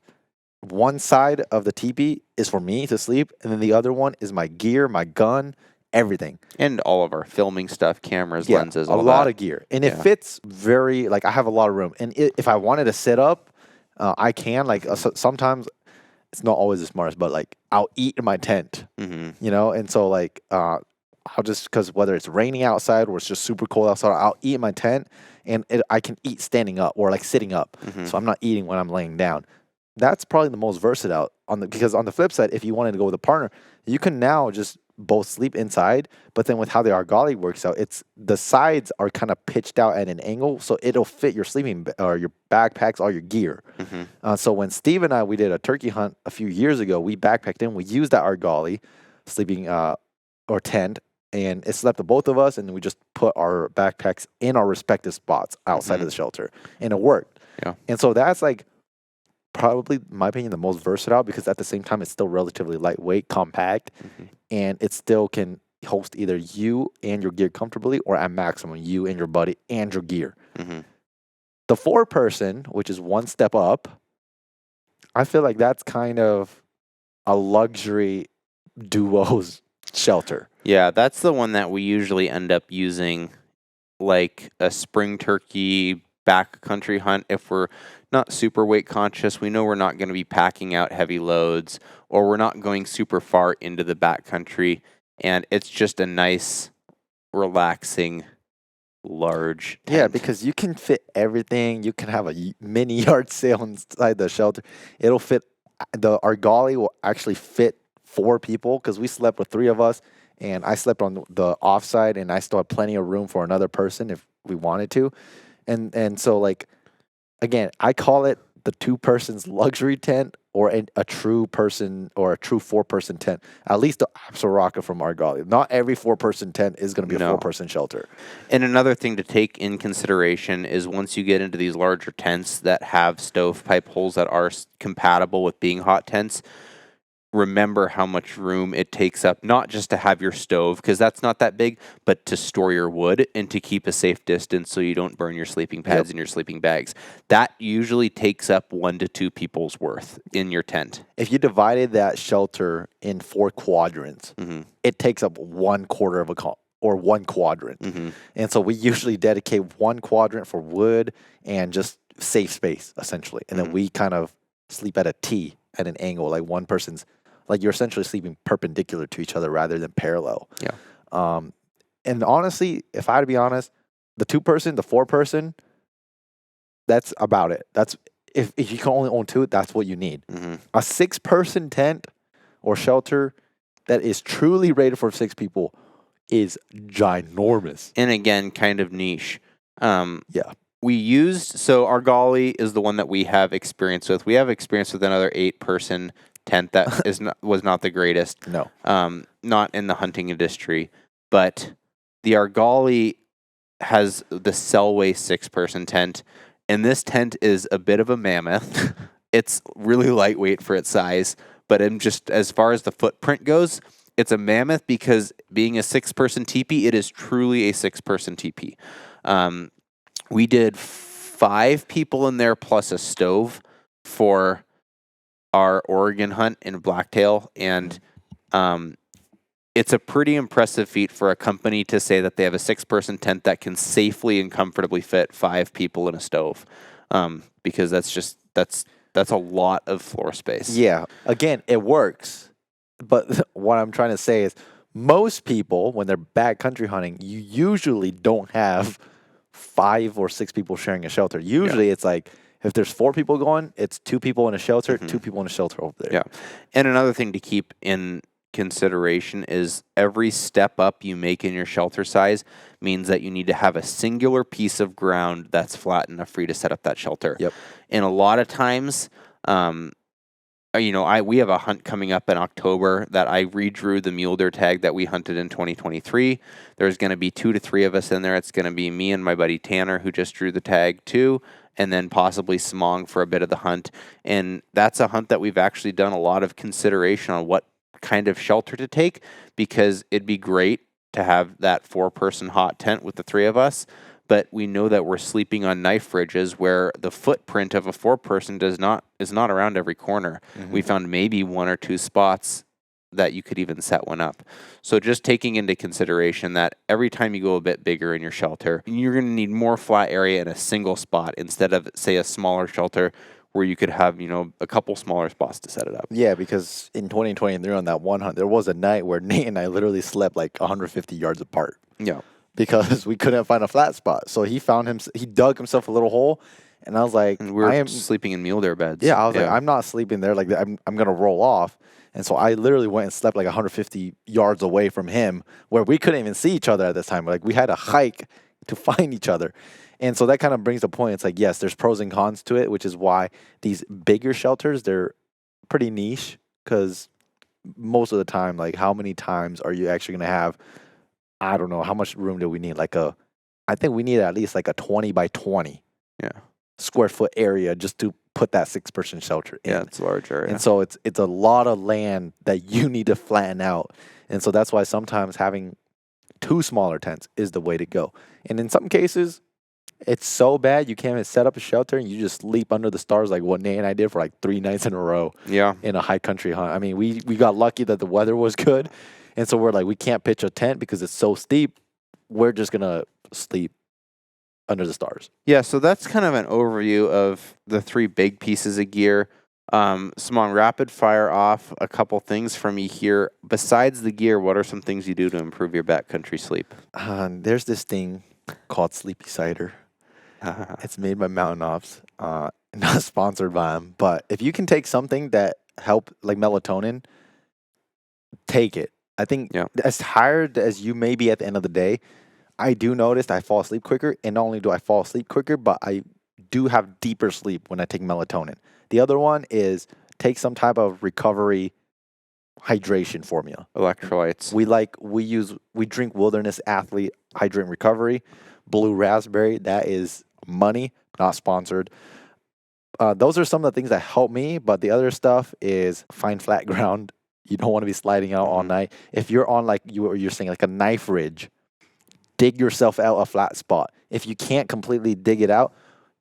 one side of the teepee is for me to sleep, and then the other one is my gear, my gun, everything. And all of our filming stuff, cameras, lenses, a all lot that. of gear. And it Yeah. fits very, like, I have a lot of room. And if I wanted to sit up, I can. Like, sometimes it's not always the smartest, but, like, I'll eat in my tent, Mm-hmm. you know? And so, like, I'll just, because whether it's raining outside or it's just super cold outside, I'll eat in my tent, and I can eat standing up or, like, sitting up. Mm-hmm. So I'm not eating when I'm laying down. That's probably the most versatile because on the flip side, if you wanted to go with a partner, you can now just both sleep inside. But then with how the Argali works out, it's the sides are kind of pitched out at an angle, so it'll fit your sleeping or your backpacks, all your gear. Mm-hmm. So when Steve and I we did a turkey hunt a few years ago, we backpacked in. We used that Argali sleeping or tent, and it slept the both of us, and we just put our backpacks in our respective spots outside Mhm. of the shelter, and it worked. Yeah. And so that's like probably, in my opinion, the most versatile because at the same time, it's still relatively lightweight, compact, Mhm. and it still can host either you and your gear comfortably or at maximum, you and your buddy and your gear. Mhm. The 4-person, which is one step up, I feel like that's kind of a luxury duos shelter. Yeah, that's the one that we usually end up using, like a spring turkey backcountry hunt. If we're not super weight conscious, we know we're not going to be packing out heavy loads, or we're not going super far into the backcountry, and it's just a nice, relaxing, large tent. Yeah, because you can fit everything. You can have a mini yard sale inside the shelter. It'll fit. The Argali will actually fit 4 people because we slept with 3 of us, and I slept on the offside, and I still had plenty of room for another person if we wanted to. And so, like, again, I call it the 2-person's luxury tent or a true person or a true 4-person tent. At least the Apsaraka from Argali. Not every 4-person tent is going to be a No. 4-person shelter. And another thing to take in consideration is once you get into these larger tents that have stovepipe holes that are compatible with being hot tents, remember how much room it takes up, not just to have your stove, because that's not that big, but to store your wood and to keep a safe distance so you don't burn your sleeping pads and your sleeping bags. That usually takes up 1 to 2 people's worth in your tent. If you divided that shelter in 4 quadrants, Mm-hmm. it takes up 1/4 of or 1 quadrant. Mm-hmm. And so we usually dedicate 1 quadrant for wood and just safe space, essentially. And then Mhm. we kind of sleep at a T at an angle, like one person's, like you're essentially sleeping perpendicular to each other rather than parallel. Yeah. And honestly, if I had to be honest, the 2-person, the 4-person, that's about it. That's if you can only own 2, that's what you need. Mm-hmm. A 6-person tent or shelter that is truly rated for 6 people is ginormous. And again, kind of niche. Yeah. We used, so Argali is the one that we have experience with. We have experience with another 8-person tent that was not the greatest. No. Not in the hunting industry, but the Argali has the Selway 6-person tent, and this tent is a bit of a mammoth. It's really lightweight for its size, but just as far as the footprint goes, it's a mammoth because being a 6-person teepee, it is truly a 6-person teepee. We did 5 people in there plus a stove for our Oregon hunt in Blacktail, and it's a pretty impressive feat for a company to say that they have a 6-person tent that can safely and comfortably fit 5 people in a stove. because that's a lot of floor space. Yeah. Again, it works. But what I'm trying to say is most people, when they're backcountry hunting, you usually don't have 5 or 6 people sharing a shelter. Usually it's like if there's 4 people going, it's 2 people in a shelter, 2 people in a shelter over there. Yeah. And another thing to keep in consideration is every step up you make in your shelter size means that you need to have a singular piece of ground that's flat enough for you to set up that shelter. Yep. And a lot of times, we have a hunt coming up in October that I redrew the mule deer tag that we hunted in 2023. There's going to be 2 to 3 of us in there. It's going to be me and my buddy Tanner, who just drew the tag too, and then possibly Samong for a bit of the hunt. And that's a hunt that we've actually done a lot of consideration on what kind of shelter to take, because it'd be great to have that 4-person hot tent with the 3 of us. But we know that we're sleeping on knife ridges where the footprint of a 4-person is not around every corner. We found maybe 1 or 2 spots that you could even set one up. So just taking into consideration that every time you go a bit bigger in your shelter, you're going to need more flat area in a single spot instead of, say, a smaller shelter where you could have, a couple smaller spots to set it up. Yeah, because in 2023 on that one hunt, there was a night where Nate and I literally slept like 150 yards apart. Yeah. Because we couldn't find a flat spot. So he dug himself a little hole, and I was like, and we're sleeping in mule deer beds. Yeah, I was like, I'm not sleeping there. Like, I'm gonna roll off. And so I literally went and slept like 150 yards away from him, where we couldn't even see each other at this time. Like, we had to hike to find each other. And so that kind of brings the point. It's like, yes, there's pros and cons to it, which is why these bigger shelters, they're pretty niche, because most of the time, like, how many times are you actually gonna have? I don't know, how much room do we need? I think we need at least like a 20 by 20 square foot area just to put that 6-person shelter in. Yeah, it's a large area. And so it's a lot of land that you need to flatten out. And so that's why sometimes having 2 smaller tents is the way to go. And in some cases, it's so bad you can't even set up a shelter and you just sleep under the stars, like what Nate and I did for like 3 nights in a row. Yeah. In a high country hunt. I mean, we got lucky that the weather was good. And so we're like, we can't pitch a tent because it's so steep. We're just going to sleep under the stars. Yeah, so that's kind of an overview of the 3 big pieces of gear. Samong, rapid fire off a couple things from you here. Besides the gear, what are some things you do to improve your backcountry sleep? There's this thing called Sleepy Cider. It's made by Mountain Ops. Not sponsored by them. But if you can take something that help, like melatonin, take it. I think as tired as you may be at the end of the day, I do notice I fall asleep quicker. And not only do I fall asleep quicker, but I do have deeper sleep when I take melatonin. The other one is take some type of recovery hydration formula. Electrolytes. We drink Wilderness Athlete Hydrate and Recovery. Blue Raspberry, that is money, not sponsored. Those are some of the things that help me, but the other stuff is find flat ground. You don't want to be sliding out all night. If you're on like you're saying like a knife ridge, dig yourself out a flat spot. If you can't completely dig it out,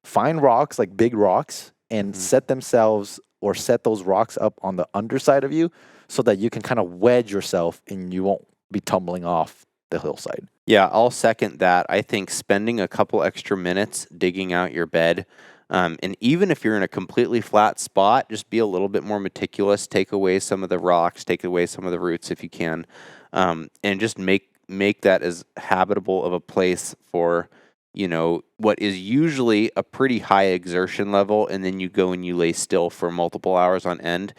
find rocks, like big rocks, and set those rocks up on the underside of you so that you can kind of wedge yourself and you won't be tumbling off the hillside. Yeah, I'll second that. I think spending a couple extra minutes digging out your bed, and even if you're in a completely flat spot, just be a little bit more meticulous. Take away some of the rocks, take away some of the roots if you can, and just make that as habitable of a place for, what is usually a pretty high exertion level, and then you go and you lay still for multiple hours on end,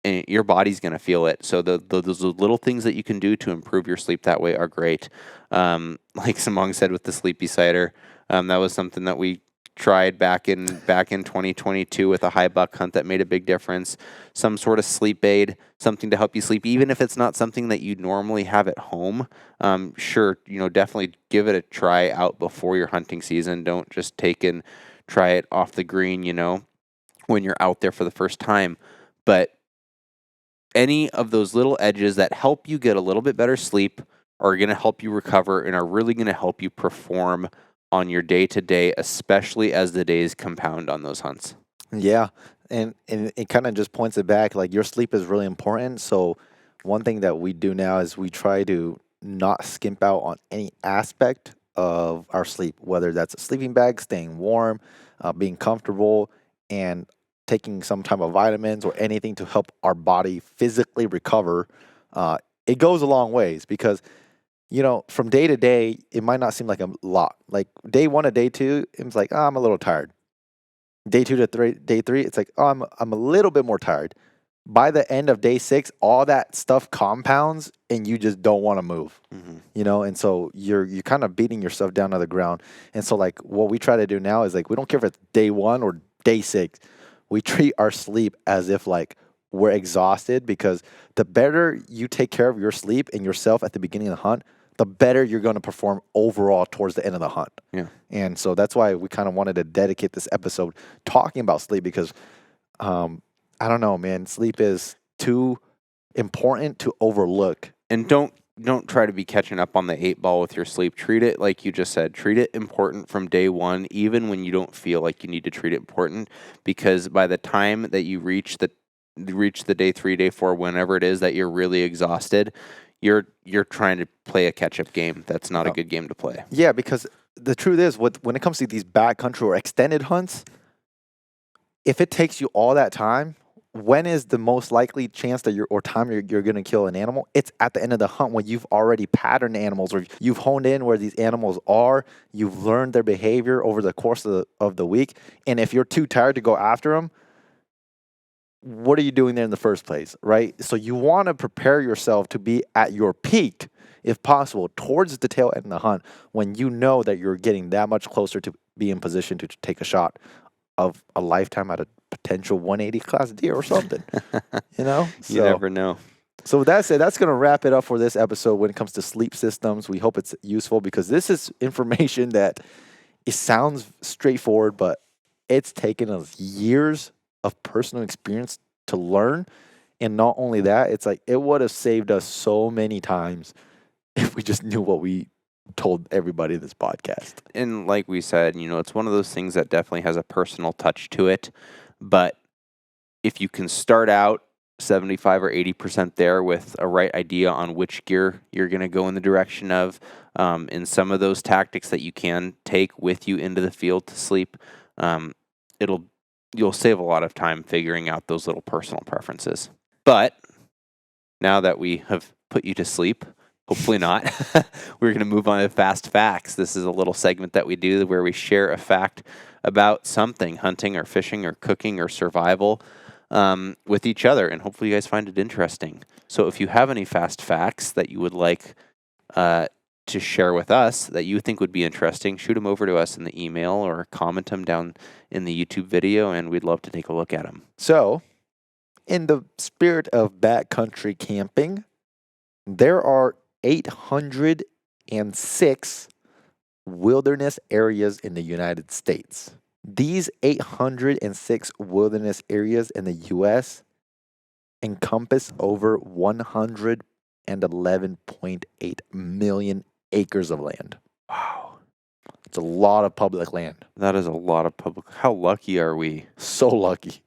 and your body's going to feel it. So those little things that you can do to improve your sleep that way are great. Like Samong said with the Sleepy Cider, that was something that we tried back in 2022 with a high buck hunt that made a big difference. Some sort of sleep aid, something to help you sleep, even if it's not something that you normally have at home. Sure, definitely give it a try out before your hunting season. Don't just take and try it off the green, when you're out there for the first time. But any of those little edges that help you get a little bit better sleep are going to help you recover and are really going to help you perform on your day-to-day, especially as the days compound on those hunts. Yeah, and it kind of just points it back, like your sleep is really important. So one thing that we do now is we try to not skimp out on any aspect of our sleep, whether that's a sleeping bag, staying warm, being comfortable, and taking some type of vitamins or anything to help our body physically recover, it goes a long ways because, from day to day, it might not seem like a lot. Like day 1 to day 2, it's like, I'm a little tired. Day 2 to day 3, it's like, I'm a little bit more tired. By the end of day 6, all that stuff compounds and you just don't want to move, and so you're kind of beating yourself down to the ground. And so like what we try to do now is like, we don't care if it's day 1 or day 6. We treat our sleep as if like we're exhausted, because the better you take care of your sleep and yourself at the beginning of the hunt, the better you're going to perform overall towards the end of the hunt. Yeah. And so that's why we kind of wanted to dedicate this episode talking about sleep, because I don't know, man, sleep is too important to overlook. And don't try to be catching up on the 8 ball with your sleep. Treat it like you just said. Treat it important from day 1, even when you don't feel like you need to treat it important, because by the time that you reach the day 3, day 4, whenever it is that you're really exhausted, you're trying to play a catch-up game. That's not a good game to play. Yeah, because the truth is, when it comes to these backcountry or extended hunts, if it takes you all that time, when is the most likely chance that you're going to kill an animal? It's at the end of the hunt, when you've already patterned animals, or you've honed in where these animals are. You've learned their behavior over the course of the week. And if you're too tired to go after them, what are you doing there in the first place, right? So you want to prepare yourself to be at your peak, if possible, towards the tail end of the hunt, when you know that you're getting that much closer to be in position to take a shot of a lifetime at a potential 180 class deer or something. You never know. So with that said, that's going to wrap it up for this episode when it comes to sleep systems. We hope it's useful, because this is information that it sounds straightforward, but it's taken us years of personal experience to learn. And not only that, it's like, it would have saved us so many times if we just knew what we told everybody in this podcast. And like we said, it's one of those things that definitely has a personal touch to it. But if you can start out 75 or 80% there with a right idea on which gear you're going to go in the direction of, and some of those tactics that you can take with you into the field to sleep, you'll save a lot of time figuring out those little personal preferences. But now that we have put you to sleep, hopefully not, we're going to move on to Fast Facts. This is a little segment that we do where we share a fact about something, hunting or fishing or cooking or survival, with each other. And hopefully you guys find it interesting. So if you have any fast facts that you would like to share with us that you think would be interesting, shoot them over to us in the email or comment them down in the YouTube video, and we'd love to take a look at them. So, in the spirit of backcountry camping, there are 806 wilderness areas in the United States. These 806 wilderness areas in the U.S. encompass over 111.8 million acres of land. Wow. It's a lot of public land. That is a lot of public. How lucky are we? So lucky.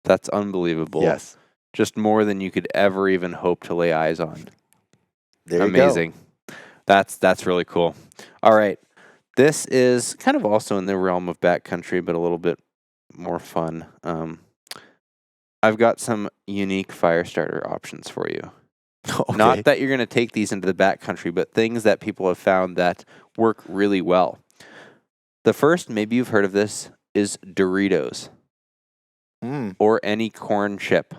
That's unbelievable. Yes. Just more than you could ever even hope to lay eyes on. There Amazing. You go. That's really cool. All right. This is kind of also in the realm of backcountry, but a little bit more fun. I've got some unique fire starter options for you. Okay. Not that you're going to take these into the backcountry, but things that people have found that work really well. The first, maybe you've heard of this, is Doritos. Or any corn chip.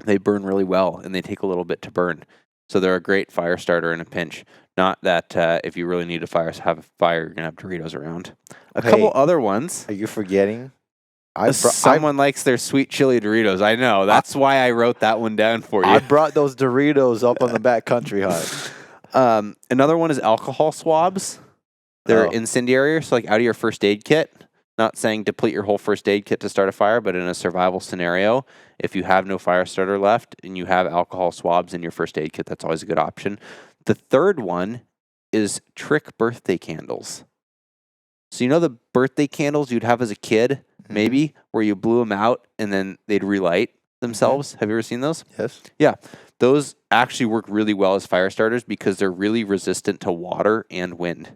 They burn really well, and they take a little bit to burn. So they're a great fire starter in a pinch. Not that if you really need to have a fire, you're going to have Doritos around. A couple other ones. Are you forgetting? Someone likes their sweet chili Doritos. I know. That's why I wrote that one down for you. I brought those Doritos up on the backcountry hunt. Another one is alcohol swabs. They're incendiary, so like out of your first aid kit. Not saying deplete your whole first aid kit to start a fire, but in a survival scenario, if you have no fire starter left and you have alcohol swabs in your first aid kit, that's always a good option. The third one is trick birthday candles. So you know the birthday candles you'd have as a kid, maybe, where you blew them out and then they'd relight themselves? Have you ever seen those? Yes. Yeah. Those actually work really well as fire starters because they're really resistant to water and wind.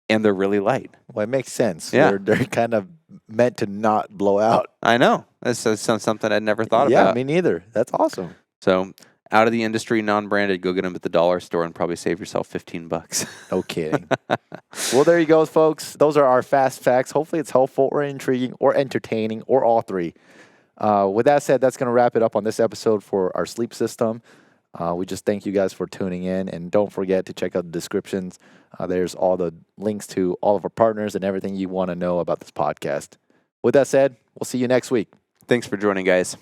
And they're really light. Well, it makes sense. Yeah. They're kind of meant to not blow out. I know. This is something I'd never thought Yeah, about. me neither. That's awesome. So out of the industry, non-branded, go get them at the dollar store and probably save yourself $15. No kidding. Well, there you go, folks. Those are our fast facts. Hopefully it's helpful or intriguing or entertaining or all three. With that said, that's going to wrap it up on this episode for our sleep system. We just thank you guys for tuning in. And don't forget to check out the descriptions. There's all the links to all of our partners and everything you want to know about this podcast. With that said, we'll see you next week. Thanks for joining, guys.